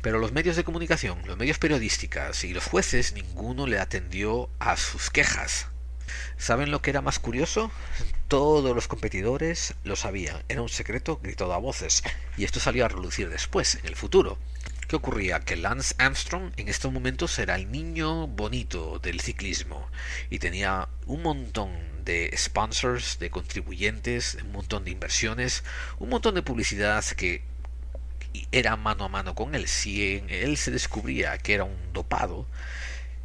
Pero los medios de comunicación, los medios periodísticos y los jueces, ninguno le atendió a sus quejas. ¿Saben lo que era más curioso? Todos los competidores lo sabían. Era un secreto gritado a voces. Y esto salió a relucir después, en el futuro. ¿Qué ocurría? Que Lance Armstrong en estos momentos era el niño bonito del ciclismo y tenía un montón de sponsors, de contribuyentes, un montón de inversiones, un montón de publicidad que era mano a mano con él. Si en él se descubría que era un dopado,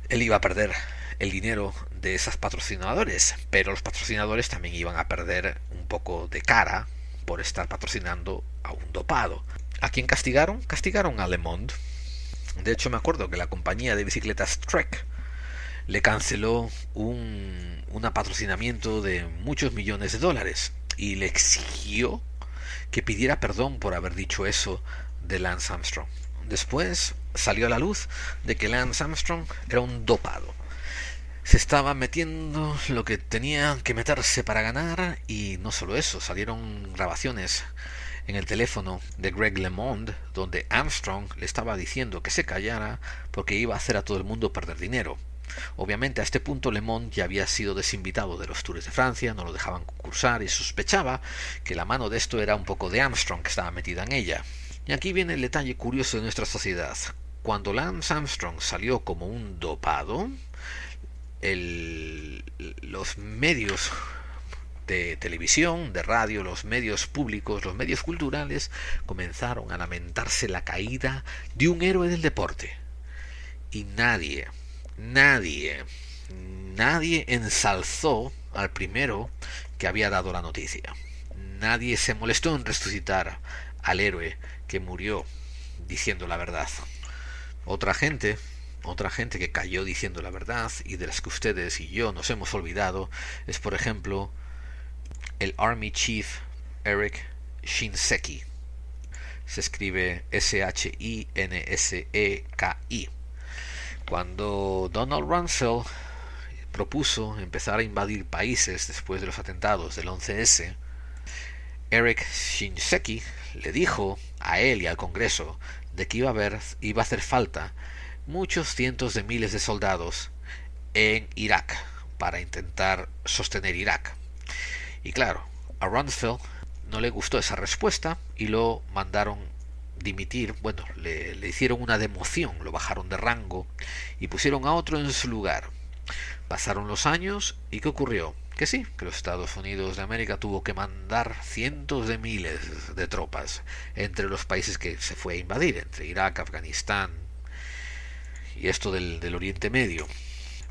él iba a perder el dinero de esos patrocinadores, pero los patrocinadores también iban a perder un poco de cara por estar patrocinando a un dopado. ¿A quién castigaron? Castigaron a Le Monde. De hecho, me acuerdo que la compañía de bicicletas Trek le canceló un patrocinamiento de muchos millones de dólares y le exigió que pidiera perdón por haber dicho eso de Lance Armstrong. Después salió a la luz de que Lance Armstrong era un dopado. Se estaba metiendo lo que tenía que meterse para ganar, y no solo eso, salieron grabaciones en el teléfono de Greg LeMond donde Armstrong le estaba diciendo que se callara porque iba a hacer a todo el mundo perder dinero. Obviamente a este punto LeMond ya había sido desinvitado de los Tours de Francia, no lo dejaban concursar y sospechaba que la mano de esto era un poco de Armstrong, que estaba metida en ella. Y aquí viene el detalle curioso de nuestra sociedad. Cuando Lance Armstrong salió como un dopado, los medios de televisión, de radio, los medios públicos, los medios culturales comenzaron a lamentarse la caída de un héroe del deporte. Y nadie ensalzó al primero que había dado la noticia. Nadie se molestó en resucitar al héroe que murió diciendo la verdad. Otra gente que cayó diciendo la verdad y de las que ustedes y yo nos hemos olvidado es, por ejemplo, el Army Chief Eric Shinseki. Se escribe Shinseki. Cuando Donald Rumsfeld propuso empezar a invadir países después de los atentados del 11S, Eric Shinseki le dijo a él y al Congreso de que iba a hacer falta muchos cientos de miles de soldados en Irak para intentar sostener Irak. Y claro, a Rumsfeld no le gustó esa respuesta y lo mandaron dimitir. Bueno, le hicieron una democión, lo bajaron de rango y pusieron a otro en su lugar. Pasaron los años y ¿qué ocurrió? Que sí, que los Estados Unidos de América tuvo que mandar cientos de miles de tropas entre los países que se fue a invadir, entre Irak, Afganistán y esto del Oriente Medio.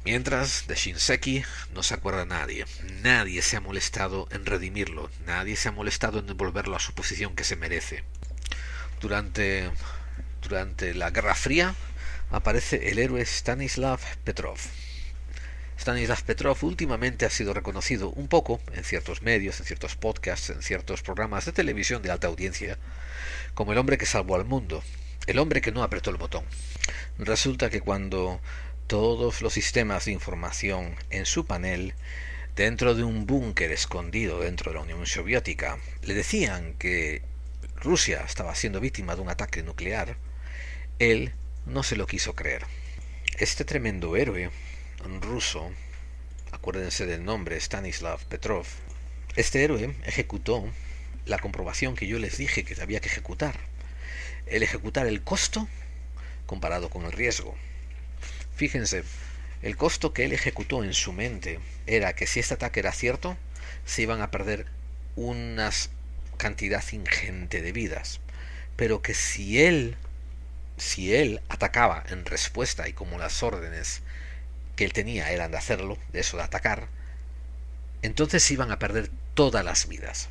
Mientras, de Shinseki no se acuerda nadie. Nadie se ha molestado en redimirlo. Nadie se ha molestado en devolverlo a su posición que se merece. Durante la Guerra Fría aparece el héroe Stanislav Petrov. Stanislav Petrov últimamente ha sido reconocido un poco en ciertos medios, en ciertos podcasts, en ciertos programas de televisión de alta audiencia, como el hombre que salvó al mundo, el hombre que no apretó el botón. Resulta que cuando todos los sistemas de información en su panel, dentro de un búnker escondido dentro de la Unión Soviética, le decían que Rusia estaba siendo víctima de un ataque nuclear, él no se lo quiso creer. Este tremendo héroe ruso, acuérdense del nombre, Stanislav Petrov, este héroe ejecutó la comprobación que yo les dije que había que ejecutar. El ejecutar el costo comparado con el riesgo. Fíjense, el costo que él ejecutó en su mente era que si este ataque era cierto, se iban a perder una cantidad ingente de vidas, pero que si él atacaba en respuesta y como las órdenes que él tenía eran de hacerlo, de eso de atacar, entonces se iban a perder todas las vidas.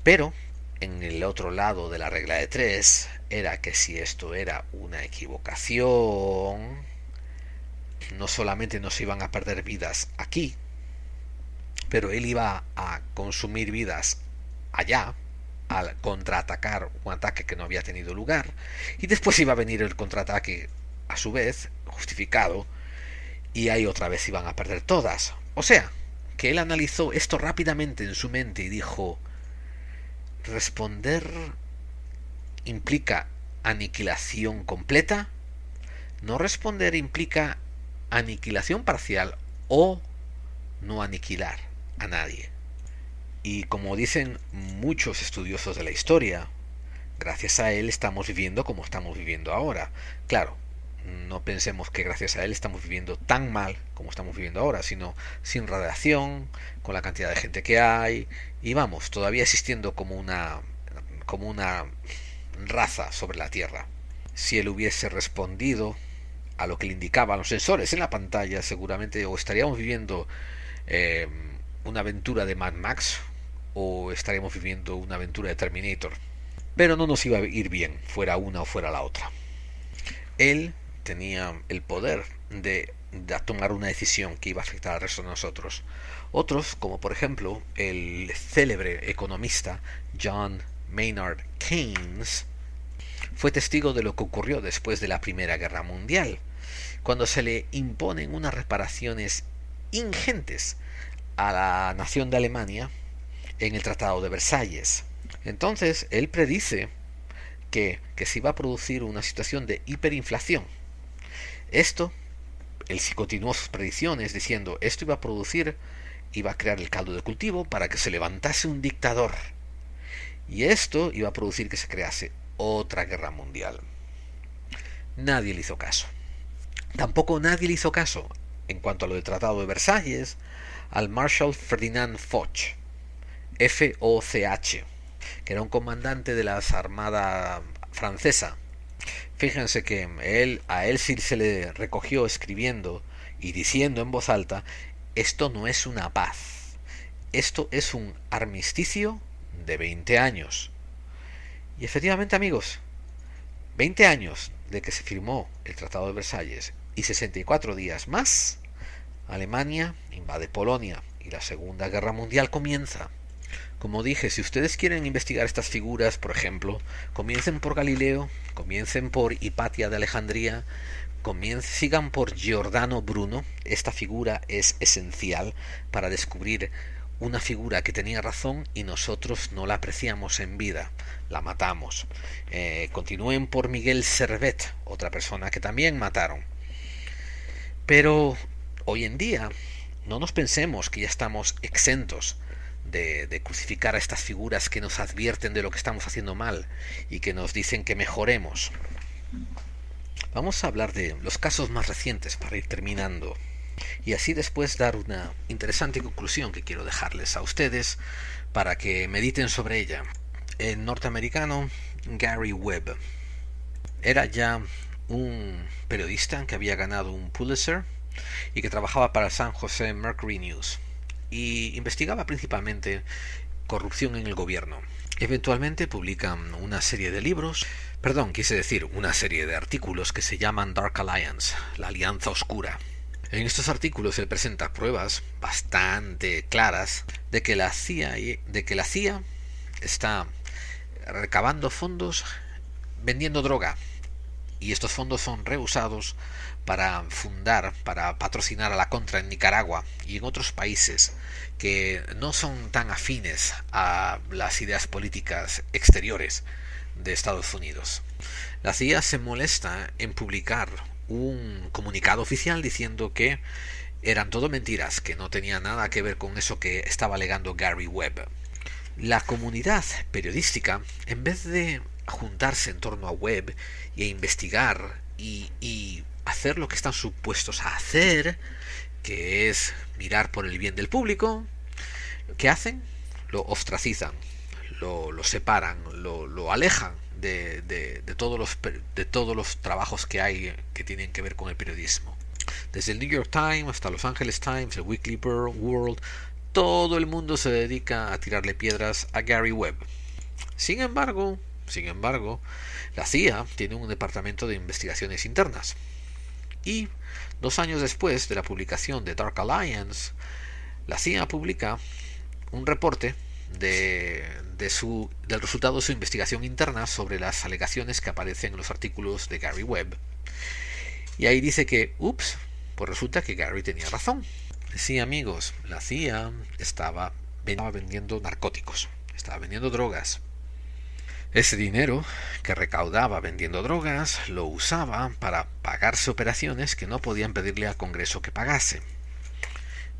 Pero en el otro lado de la regla de tres era que si esto era una equivocación, no solamente no se iban a perder vidas aquí, pero él iba a consumir vidas allá, al contraatacar un ataque que no había tenido lugar, y después iba a venir el contraataque a su vez, justificado, y ahí otra vez iban a perder todas. O sea, que él analizó esto rápidamente en su mente y dijo: responder implica aniquilación completa, no responder implica aniquilación parcial o no aniquilar a nadie. Y como dicen muchos estudiosos de la historia, gracias a él estamos viviendo como estamos viviendo ahora. Claro, no pensemos que gracias a él estamos viviendo tan mal como estamos viviendo ahora, sino sin radiación, con la cantidad de gente que hay, y vamos, todavía existiendo como una raza sobre la Tierra. Si él hubiese respondido a lo que le indicaban los sensores en la pantalla, seguramente o estaríamos viviendo eh, una aventura de Mad Max o estaríamos viviendo una aventura de Terminator. Pero no nos iba a ir bien, fuera una o fuera la otra. Él tenía el poder de tomar una decisión que iba a afectar al resto de nosotros. Otros, como por ejemplo el célebre economista John Maynard Keynes, fue testigo de lo que ocurrió después de la Primera Guerra Mundial, cuando se le imponen unas reparaciones ingentes a la nación de Alemania en el Tratado de Versalles. Entonces, él predice que se iba a producir una situación de hiperinflación. Esto, él sí continuó sus predicciones diciendo, esto iba a crear el caldo de cultivo para que se levantase un dictador. Y esto iba a producir que se crease otra guerra mundial. Nadie le hizo caso. Tampoco nadie le hizo caso, en cuanto a lo del Tratado de Versalles, al Marshal Ferdinand Foch, F-O-C-H, que era un comandante de la Armada francesa. Fíjense que a él sí se le recogió escribiendo y diciendo en voz alta, esto no es una paz, esto es un armisticio de 20 años. Y efectivamente, amigos, 20 años de que se firmó el Tratado de Versalles y 64 días más, Alemania invade Polonia y la Segunda Guerra Mundial comienza. Como dije, si ustedes quieren investigar estas figuras, por ejemplo, comiencen por Galileo, comiencen por Hipatia de Alejandría, sigan por Giordano Bruno. Esta figura es esencial para descubrir una figura que tenía razón y nosotros no la apreciamos en vida, la matamos. Continúen por Miguel Servet, otra persona que también mataron. Pero hoy en día no nos pensemos que ya estamos exentos de crucificar a estas figuras que nos advierten de lo que estamos haciendo mal y que nos dicen que mejoremos. Vamos a hablar de los casos más recientes para ir terminando y así después dar una interesante conclusión que quiero dejarles a ustedes para que mediten sobre ella. El norteamericano Gary Webb era ya un periodista que había ganado un Pulitzer y que trabajaba para San Jose Mercury News y investigaba principalmente corrupción en el gobierno. Eventualmente publican una serie de libros, una serie de artículos que se llaman Dark Alliance, la Alianza Oscura. En estos artículos él presenta pruebas bastante claras de que la CIA está recabando fondos vendiendo droga y estos fondos son reusados para patrocinar a la Contra en Nicaragua y en otros países que no son tan afines a las ideas políticas exteriores de Estados Unidos. La CIA se molesta en publicar un comunicado oficial diciendo que eran todo mentiras, que no tenía nada que ver con eso que estaba alegando Gary Webb. La comunidad periodística, en vez de juntarse en torno a Webb e investigar y hacer lo que están supuestos a hacer, que es mirar por el bien del público, ¿qué hacen? Lo ostracizan, lo separan, lo alejan de todos los trabajos que hay que tienen que ver con el periodismo. Desde el New York Times hasta Los Angeles Times, el Weekly World, todo el mundo se dedica a tirarle piedras a Gary Webb. Sin embargo, la CIA tiene un departamento de investigaciones internas. Y 2 años después de la publicación de Dark Alliance, la CIA publica un reporte del resultado de su investigación interna sobre las alegaciones que aparecen en los artículos de Gary Webb. Y ahí dice que, pues resulta que Gary tenía razón. Sí, amigos, la CIA estaba vendiendo narcóticos, estaba vendiendo drogas. Ese dinero que recaudaba vendiendo drogas lo usaba para pagarse operaciones que no podían pedirle al Congreso que pagase,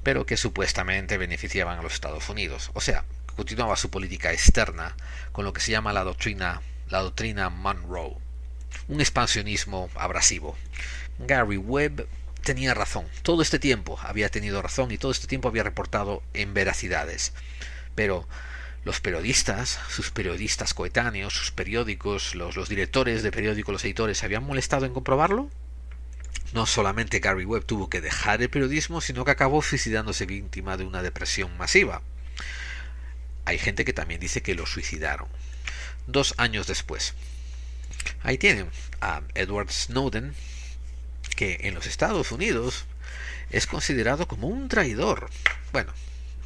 pero que supuestamente beneficiaban a los Estados Unidos. O sea, continuaba su política externa con lo que se llama la doctrina la doctrina Monroe, un expansionismo abrasivo. Gary Webb tenía razón, todo este tiempo había tenido razón y todo este tiempo había reportado en veracidades, pero los periodistas, sus periodistas coetáneos, sus periódicos, los directores de periódicos, los editores, ¿se habían molestado en comprobarlo? No solamente Gary Webb tuvo que dejar el periodismo, sino que acabó suicidándose víctima de una depresión masiva. Hay gente que también dice que lo suicidaron. 2 años después. Ahí tienen a Edward Snowden, que en los Estados Unidos es considerado como un traidor. Bueno,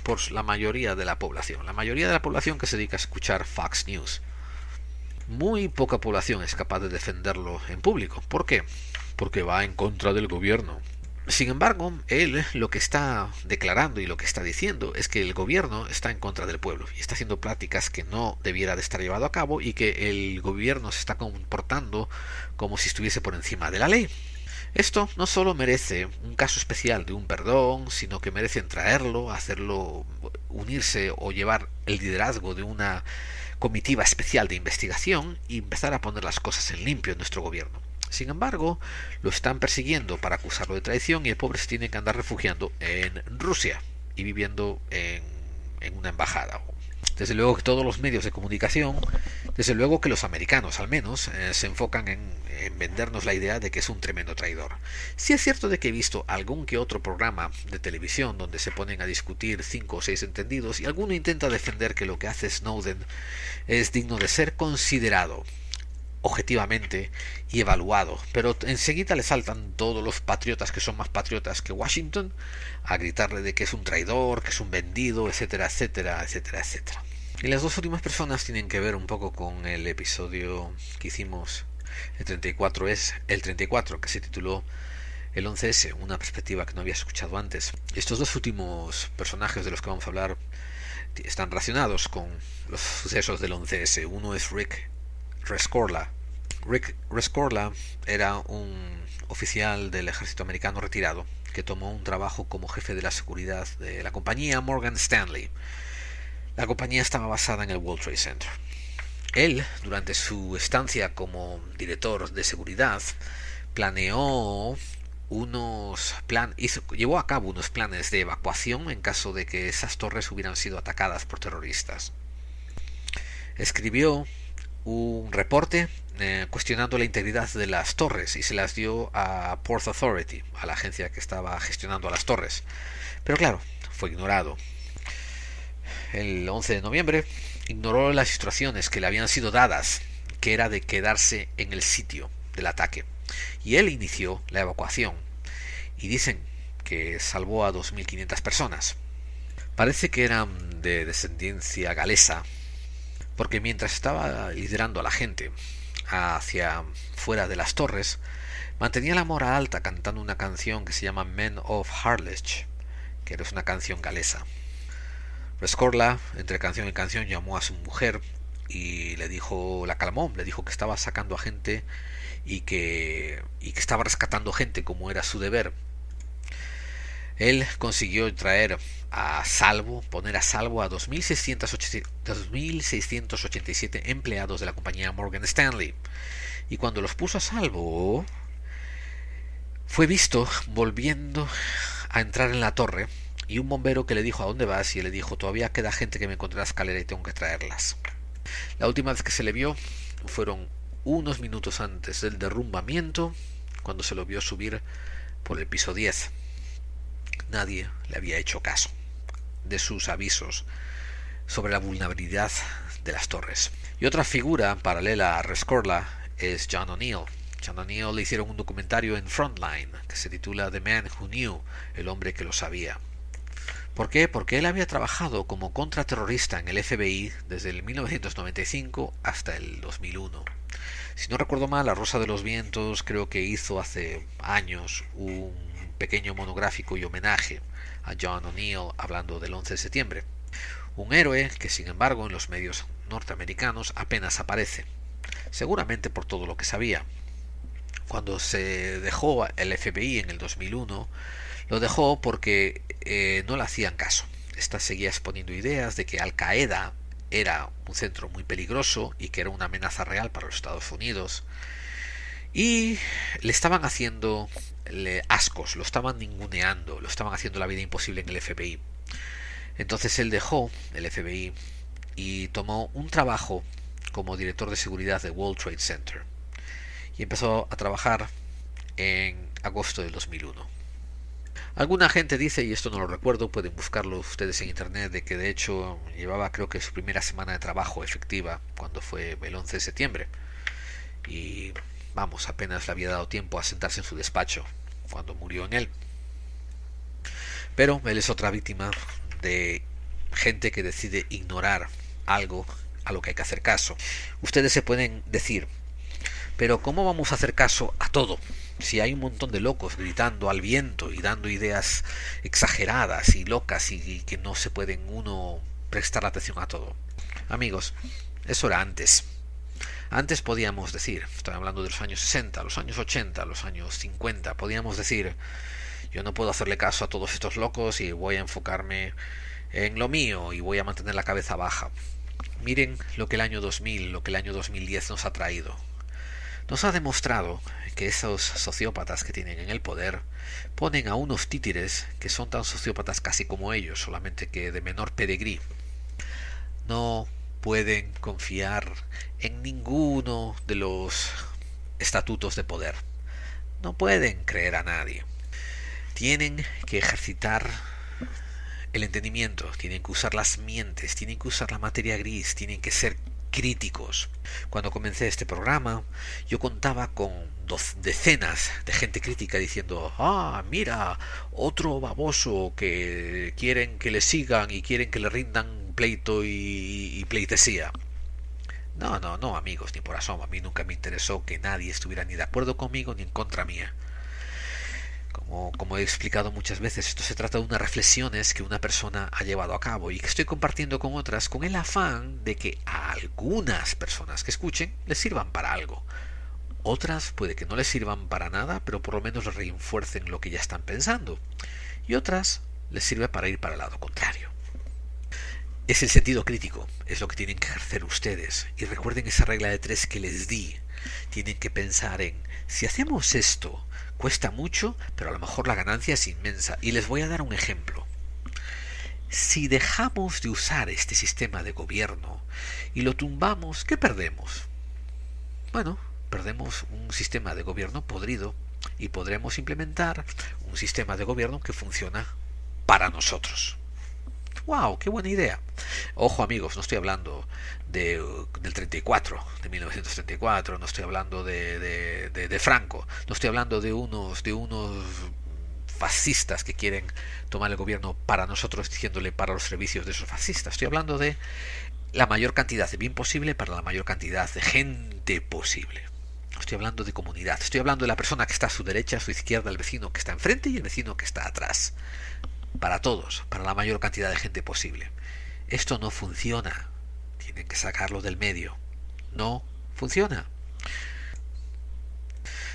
por la mayoría de la población. La mayoría de la población que se dedica a escuchar Fox News. Muy poca población es capaz de defenderlo en público. ¿Por qué? Porque va en contra del gobierno. Sin embargo, él lo que está declarando y lo que está diciendo es que el gobierno está en contra del pueblo y está haciendo prácticas que no debiera de estar llevado a cabo y que el gobierno se está comportando como si estuviese por encima de la ley. Esto no solo merece un caso especial de un perdón, sino que merece traerlo, hacerlo unirse o llevar el liderazgo de una comitiva especial de investigación y empezar a poner las cosas en limpio en nuestro gobierno. Sin embargo, lo están persiguiendo para acusarlo de traición y el pobre se tiene que andar refugiando en Rusia y viviendo en una embajada. Desde luego que todos los medios de comunicación, desde luego que los americanos al menos, se enfocan en vendernos la idea de que es un tremendo traidor. Sí es cierto de que he visto algún que otro programa de televisión donde se ponen a discutir 5 o 6 entendidos y alguno intenta defender que lo que hace Snowden es digno de ser considerado objetivamente y evaluado, pero enseguida le saltan todos los patriotas que son más patriotas que Washington a gritarle de que es un traidor, que es un vendido, etcétera, etcétera, etcétera, etcétera. Y las dos últimas personas tienen que ver un poco con el episodio que hicimos, el 34, que se tituló el 11S, una perspectiva que no había escuchado antes. Estos dos últimos personajes de los que vamos a hablar están relacionados con los sucesos del 11S. Uno es Rick Rescorla. Rick Rescorla era un oficial del ejército americano retirado que tomó un trabajo como jefe de la seguridad de la compañía Morgan Stanley. La compañía estaba basada en el World Trade Center. Él, durante su estancia como director de seguridad, llevó a cabo unos planes de evacuación en caso de que esas torres hubieran sido atacadas por terroristas. Escribió un reporte cuestionando la integridad de las torres y se las dio a Port Authority, a la agencia que estaba gestionando las torres. Pero claro, fue ignorado. El 11 de noviembre ignoró las instrucciones que le habían sido dadas, que era de quedarse en el sitio del ataque. Y él inició la evacuación. Y dicen que salvó a 2.500 personas. Parece que eran de descendencia galesa, porque mientras estaba liderando a la gente hacia fuera de las torres, mantenía la moral alta cantando una canción que se llama Men of Harlech, que es una canción galesa. Rescorla, entre canción y canción, llamó a su mujer y la calmó, le dijo que estaba sacando a gente y que estaba rescatando gente como era su deber. Él consiguió poner a salvo a 2.687 empleados de la compañía Morgan Stanley. Y cuando los puso a salvo, fue visto volviendo a entrar en la torre y un bombero que le dijo ¿a dónde vas? Y él le dijo todavía queda gente que me encontré en la escalera y tengo que traerlas. La última vez que se le vio fueron unos minutos antes del derrumbamiento, cuando se lo vio subir por el piso 10. Nadie le había hecho caso de sus avisos sobre la vulnerabilidad de las torres. Y otra figura paralela a Rescorla es John O'Neill. John O'Neill le hicieron un documentario en Frontline que se titula The Man Who Knew, el hombre que lo sabía. ¿Por qué? Porque él había trabajado como contraterrorista en el FBI desde el 1995 hasta el 2001. Si no recuerdo mal, La Rosa de los Vientos creo que hizo hace años un pequeño monográfico y homenaje a John O'Neill hablando del 11 de septiembre. Un héroe que sin embargo en los medios norteamericanos apenas aparece, seguramente por todo lo que sabía. Cuando se dejó el FBI en el 2001, lo dejó porque no le hacían caso. Esta seguía exponiendo ideas de que Al Qaeda era un centro muy peligroso y que era una amenaza real para los Estados Unidos. Y le estaban haciendo ascos, lo estaban ninguneando, lo estaban haciendo la vida imposible en el FBI. Entonces él dejó el FBI y tomó un trabajo como director de seguridad de World Trade Center. Y empezó a trabajar en agosto del 2001. Alguna gente dice, y esto no lo recuerdo, pueden buscarlo ustedes en internet, de que de hecho llevaba creo que su primera semana de trabajo efectiva cuando fue el 11 de septiembre. Y vamos, apenas le había dado tiempo a sentarse en su despacho cuando murió en él. Pero él es otra víctima de gente que decide ignorar algo a lo que hay que hacer caso. Ustedes se pueden decir, pero ¿cómo vamos a hacer caso a todo? Si hay un montón de locos gritando al viento y dando ideas exageradas y locas y que no se pueden uno prestar atención a todo. Amigos, eso era antes. Antes podíamos decir, estoy hablando de los años 60, los años 80, los años 50, podíamos decir, yo no puedo hacerle caso a todos estos locos y voy a enfocarme en lo mío y voy a mantener la cabeza baja. Miren lo que el año 2000, lo que el año 2010 nos ha traído. Nos ha demostrado que esos sociópatas que tienen en el poder ponen a unos títeres que son tan sociópatas casi como ellos, solamente que de menor pedigrí. No pueden confiar en ninguno de los estatutos de poder. No pueden creer a nadie. Tienen que ejercitar el entendimiento, tienen que usar las mientes, tienen que usar la materia gris, tienen que ser críticos. Cuando comencé este programa, yo contaba con decenas de gente crítica diciendo, mira, otro baboso que quieren que le sigan y quieren que le rindan pleito y pleitesía. No, amigos, ni por asomo. A mí nunca me interesó que nadie estuviera ni de acuerdo conmigo ni en contra mía. Como he explicado muchas veces, esto se trata de unas reflexiones que una persona ha llevado a cabo y que estoy compartiendo con otras con el afán de que a algunas personas que escuchen les sirvan para algo. Otras puede que no les sirvan para nada, pero por lo menos les refuercen lo que ya están pensando. Y otras les sirve para ir para el lado contrario. Es el sentido crítico, es lo que tienen que ejercer ustedes. Y recuerden esa regla de 3 que les di. Tienen que pensar en, si hacemos esto, cuesta mucho, pero a lo mejor la ganancia es inmensa. Y les voy a dar un ejemplo. Si dejamos de usar este sistema de gobierno y lo tumbamos, ¿qué perdemos? Bueno, perdemos un sistema de gobierno podrido y podremos implementar un sistema de gobierno que funciona para nosotros. ¡Wow! ¡Qué buena idea! Ojo amigos, no estoy hablando del 34, de 1934, no estoy hablando de Franco, no estoy hablando de unos fascistas que quieren tomar el gobierno para nosotros diciéndole para los servicios de esos fascistas. Estoy hablando de la mayor cantidad de bien posible para la mayor cantidad de gente posible. No estoy hablando de comunidad, estoy hablando de la persona que está a su derecha, a su izquierda, el vecino que está enfrente y el vecino que está atrás. Para todos, para la mayor cantidad de gente posible. Esto no funciona. Tienen que sacarlo del medio. No funciona.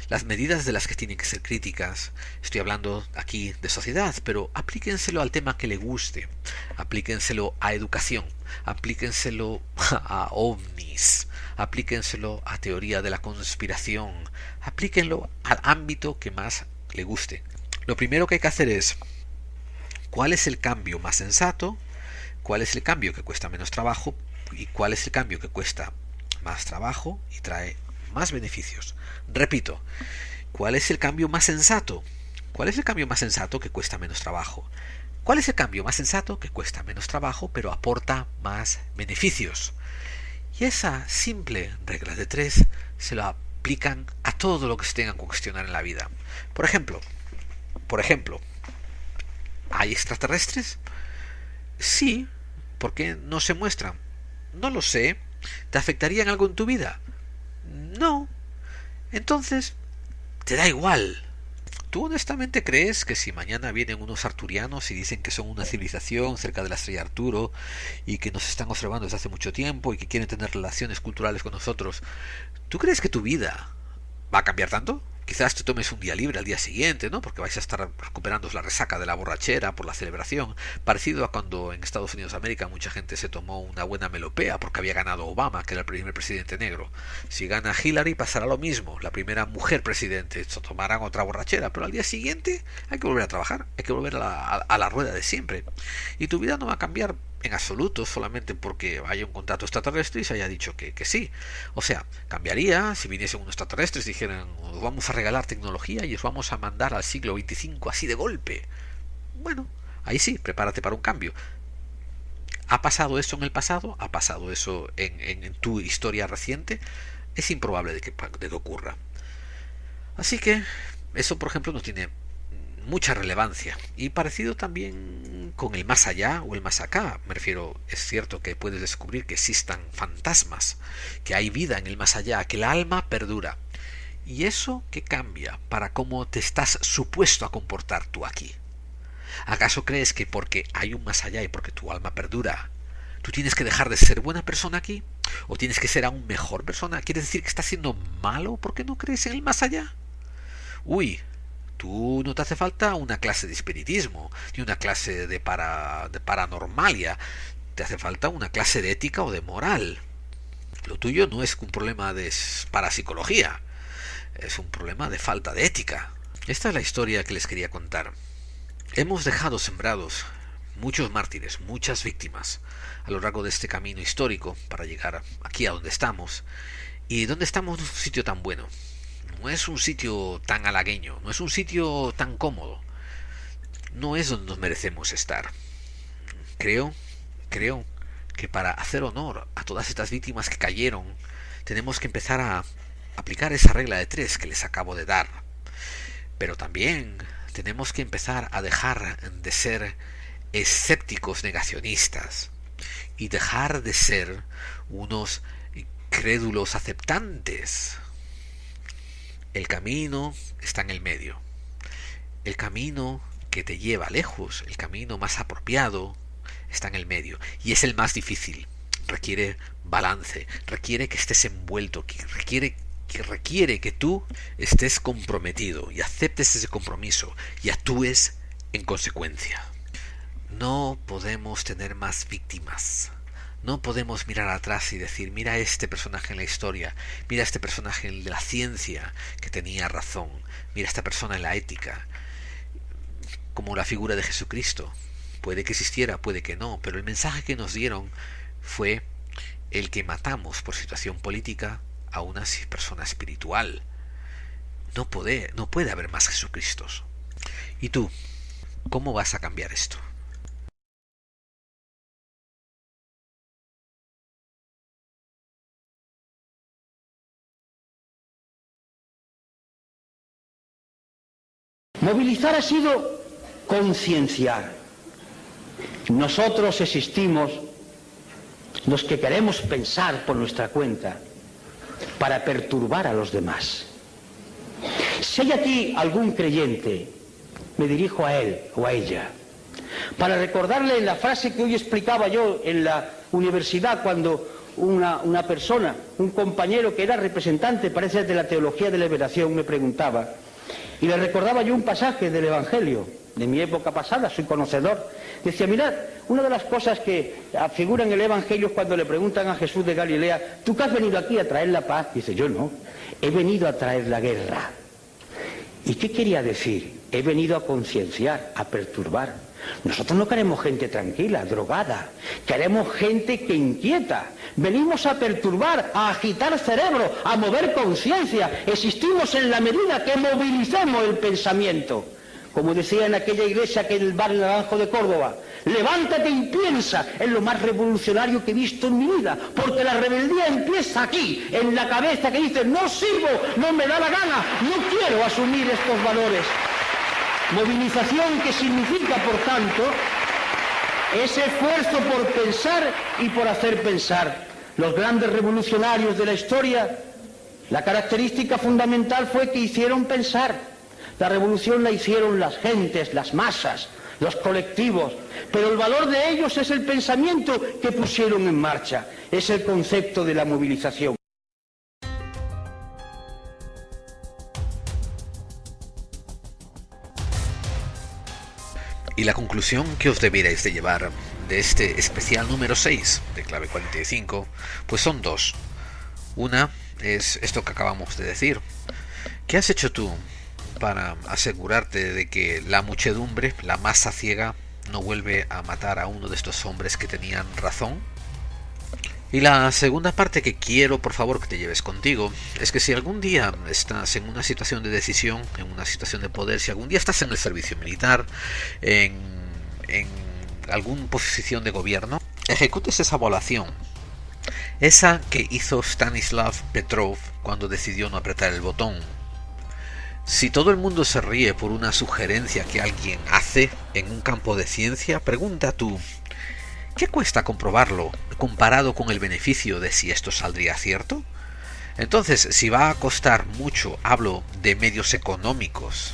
Las medidas de las que tienen que ser críticas, estoy hablando aquí de sociedad, pero aplíquenselo al tema que le guste. Aplíquenselo a educación. Aplíquenselo a ovnis. Aplíquenselo a teoría de la conspiración. Aplíquenlo al ámbito que más le guste. Lo primero que hay que hacer es, ¿cuál es el cambio más sensato? ¿Cuál es el cambio que cuesta menos trabajo? ¿Y cuál es el cambio que cuesta más trabajo y trae más beneficios? Repito, ¿cuál es el cambio más sensato? ¿Cuál es el cambio más sensato que cuesta menos trabajo? ¿Cuál es el cambio más sensato que cuesta menos trabajo pero aporta más beneficios? Y esa simple regla de 3 se lo aplican a todo lo que se tengan que cuestionar en la vida. Por ejemplo, ¿hay extraterrestres? Sí. ¿Por qué no se muestran? No lo sé. ¿Te afectarían algo en tu vida? No. Entonces, te da igual. ¿Tú honestamente crees que si mañana vienen unos arturianos y dicen que son una civilización cerca de la estrella Arturo y que nos están observando desde hace mucho tiempo y que quieren tener relaciones culturales con nosotros, ¿tú crees que tu vida va a cambiar tanto? Quizás te tomes un día libre al día siguiente, ¿no? Porque vais a estar recuperando la resaca de la borrachera por la celebración, parecido a cuando en Estados Unidos de América mucha gente se tomó una buena melopea porque había ganado Obama, que era el primer presidente negro. Si gana Hillary pasará lo mismo, la primera mujer presidente, se tomarán otra borrachera, pero al día siguiente hay que volver a trabajar, hay que volver a la rueda de siempre. Y tu vida no va a cambiar en absoluto solamente porque haya un contrato extraterrestre y se haya dicho que sí. O sea, cambiaría si viniesen unos extraterrestres y dijeran: os vamos a regalar tecnología y os vamos a mandar al siglo XXV así de golpe. Bueno, ahí sí, prepárate para un cambio. ¿Ha pasado eso en el pasado? ¿Ha pasado eso en tu historia reciente? Es improbable de que ocurra. Así que eso, por ejemplo, no tiene mucha relevancia. Y parecido también con el más allá o el más acá. Me refiero, es cierto que puedes descubrir que existan fantasmas, que hay vida en el más allá, que el alma perdura. ¿Y eso qué cambia para cómo te estás supuesto a comportar tú aquí? ¿Acaso crees que porque hay un más allá y porque tu alma perdura, tú tienes que dejar de ser buena persona aquí? ¿O tienes que ser aún mejor persona? ¿Quieres decir que estás siendo malo porque no crees en el más allá? Uy, tú no te hace falta una clase de espiritismo, ni una clase de paranormalia. Te hace falta una clase de ética o de moral. Lo tuyo no es un problema de parapsicología, es un problema de falta de ética. Esta es la historia que les quería contar. Hemos dejado sembrados muchos mártires, muchas víctimas a lo largo de este camino histórico para llegar aquí a donde estamos. ¿Y dónde estamos? No es un sitio tan bueno, no es un sitio tan halagueño, no es un sitio tan cómodo, no es donde nos merecemos estar. Creo que para hacer honor a todas estas víctimas que cayeron, tenemos que empezar a aplicar esa regla de 3 que les acabo de dar. Pero también tenemos que empezar a dejar de ser escépticos negacionistas y dejar de ser unos crédulos aceptantes. El camino está en el medio. El camino que te lleva lejos, el camino más apropiado, está en el medio. Y es el más difícil. Requiere balance, requiere que estés envuelto, requiere que tú estés comprometido y aceptes ese compromiso y actúes en consecuencia. No podemos tener más víctimas. No podemos mirar atrás y decir: mira a este personaje en la historia, mira a este personaje de la ciencia que tenía razón, mira a esta persona en la ética, como la figura de Jesucristo. Puede que existiera, puede que no, pero el mensaje que nos dieron fue el que matamos por situación política a una persona espiritual. No puede haber más Jesucristos. ¿Y tú? ¿Cómo vas a cambiar esto? Movilizar ha sido concienciar. Nosotros existimos, los que queremos pensar por nuestra cuenta, para perturbar a los demás. Si hay aquí algún creyente, me dirijo a él o a ella, para recordarle la frase que hoy explicaba yo en la universidad cuando una persona, un compañero que era representante, parece, de la teología de la liberación, me preguntaba, y le recordaba yo un pasaje del Evangelio de mi época pasada, soy conocedor. Decía: mirad, una de las cosas que figura en el Evangelio es cuando le preguntan a Jesús de Galilea: ¿tú qué has venido aquí a traer la paz? Dice: yo no, he venido a traer la guerra. ¿Y qué quería decir? He venido a concienciar, a perturbar. Nosotros no queremos gente tranquila, drogada, queremos gente que inquieta. Venimos a perturbar, a agitar cerebro, a mover conciencia. Existimos en la medida que movilicemos el pensamiento. Como decía en aquella iglesia que en el barrio Naranjo de Córdoba: levántate y piensa, es lo más revolucionario que he visto en mi vida, porque la rebeldía empieza aquí, en la cabeza, que dice: no sirvo, no me da la gana, no quiero asumir estos valores. Movilización que significa, por tanto, ese esfuerzo por pensar y por hacer pensar. Los grandes revolucionarios de la historia, la característica fundamental fue que hicieron pensar. La revolución la hicieron las gentes, las masas, los colectivos, pero el valor de ellos es el pensamiento que pusieron en marcha, es el concepto de la movilización. Y la conclusión que os debierais de llevar de este especial número 6 de Clave 45, pues son dos. Una es esto que acabamos de decir. ¿Qué has hecho tú para asegurarte de que la muchedumbre, la masa ciega, no vuelve a matar a uno de estos hombres que tenían razón? Y la segunda parte que quiero, por favor, que te lleves contigo, es que si algún día estás en una situación de decisión, en una situación de poder, si algún día estás en el servicio militar, en alguna posición de gobierno, ejecutes esa evaluación. Esa que hizo Stanislav Petrov cuando decidió no apretar el botón. Si todo el mundo se ríe por una sugerencia que alguien hace en un campo de ciencia, pregunta tú, ¿qué cuesta comprobarlo comparado con el beneficio de si esto saldría cierto? Entonces, si va a costar mucho, hablo de medios económicos,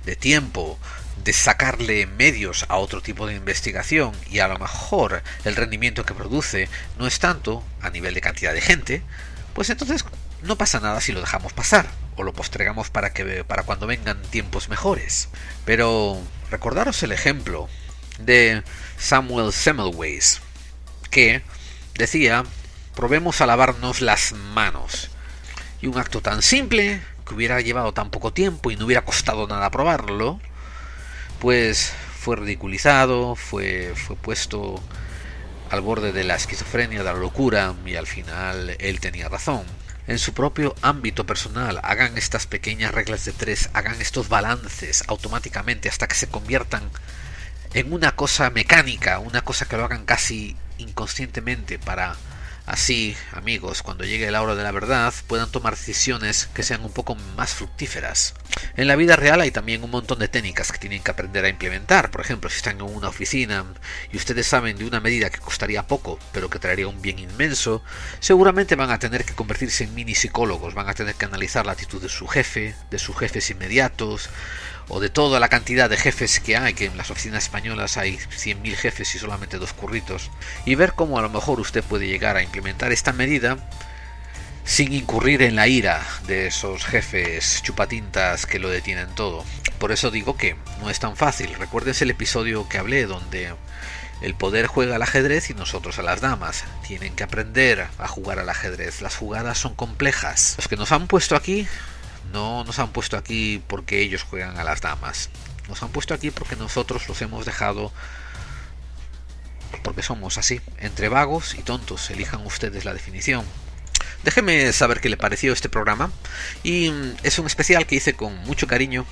de tiempo, de sacarle medios a otro tipo de investigación y a lo mejor el rendimiento que produce no es tanto a nivel de cantidad de gente, pues entonces no pasa nada si lo dejamos pasar o lo postergamos para cuando vengan tiempos mejores. Pero recordaros el ejemplo de Samuel Semmelweis, que decía, probemos a lavarnos las manos. Y un acto tan simple, que hubiera llevado tan poco tiempo y no hubiera costado nada probarlo, pues fue ridiculizado, fue puesto al borde de la esquizofrenia, de la locura, y al final él tenía razón. En su propio ámbito personal, hagan estas pequeñas reglas de 3, hagan estos balances automáticamente hasta que se conviertan en una cosa mecánica, una cosa que lo hagan casi inconscientemente, para así, amigos, cuando llegue la hora de la verdad, puedan tomar decisiones que sean un poco más fructíferas. En la vida real hay también un montón de técnicas que tienen que aprender a implementar. Por ejemplo, si están en una oficina y ustedes saben de una medida que costaría poco, pero que traería un bien inmenso, seguramente van a tener que convertirse en mini psicólogos, van a tener que analizar la actitud de su jefe, de sus jefes inmediatos, o de toda la cantidad de jefes que hay, que en las oficinas españolas hay 100.000 jefes y solamente 2 curritos, y ver cómo a lo mejor usted puede llegar a implementar esta medida sin incurrir en la ira de esos jefes chupatintas que lo detienen todo. Por eso digo que no es tan fácil. Recuérdense el episodio que hablé donde el poder juega al ajedrez y nosotros a las damas. Tienen que aprender a jugar al ajedrez. Las jugadas son complejas. Los que nos han puesto aquí no nos han puesto aquí porque ellos juegan a las damas. Nos han puesto aquí porque nosotros los hemos dejado, porque somos así, entre vagos y tontos. Elijan ustedes la definición. Déjenme saber qué le pareció este programa. Y es un especial que hice con mucho cariño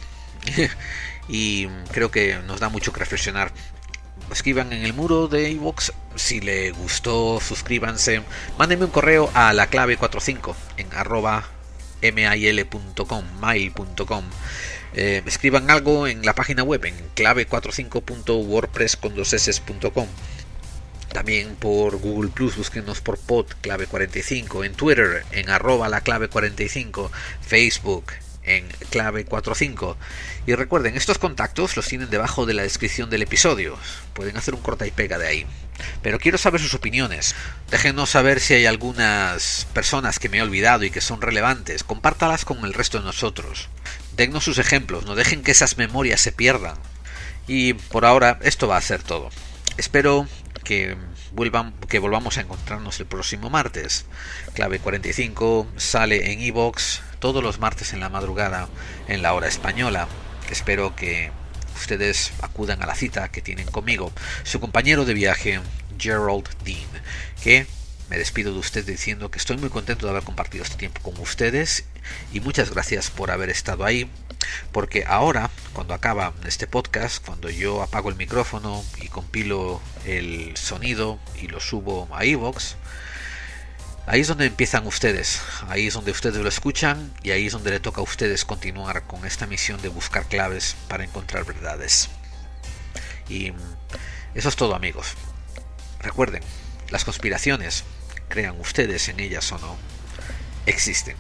y creo que nos da mucho que reflexionar. Escriban en el muro de iVoox si le gustó, suscríbanse, mándenme un correo a laclave45 en @mail.com. Escriban algo en la página web en clave45.wordpress.com. También por Google Plus, búsquenos por pod clave45, en Twitter en @laclave45, Facebook en clave45. Y recuerden, estos contactos los tienen debajo de la descripción del episodio. Pueden hacer un corta y pega de ahí. Pero quiero saber sus opiniones. Déjenos saber si hay algunas personas que me he olvidado y que son relevantes. Compártalas con el resto de nosotros. Dennos sus ejemplos, no dejen que esas memorias se pierdan. Y por ahora esto va a ser todo. Espero que volvamos a encontrarnos el próximo martes. Clave 45 sale en iVoox todos los martes en la madrugada en la hora española. Espero que ustedes acudan a la cita que tienen conmigo, su compañero de viaje Gerald Dean, que me despido de ustedes diciendo que estoy muy contento de haber compartido este tiempo con ustedes y muchas gracias por haber estado ahí, porque ahora, cuando acaba este podcast, cuando yo apago el micrófono y compilo el sonido y lo subo a iVoox, ahí es donde empiezan ustedes, ahí es donde ustedes lo escuchan y ahí es donde le toca a ustedes continuar con esta misión de buscar claves para encontrar verdades. Y eso es todo, amigos. Recuerden, las conspiraciones, crean ustedes en ellas o no, existen.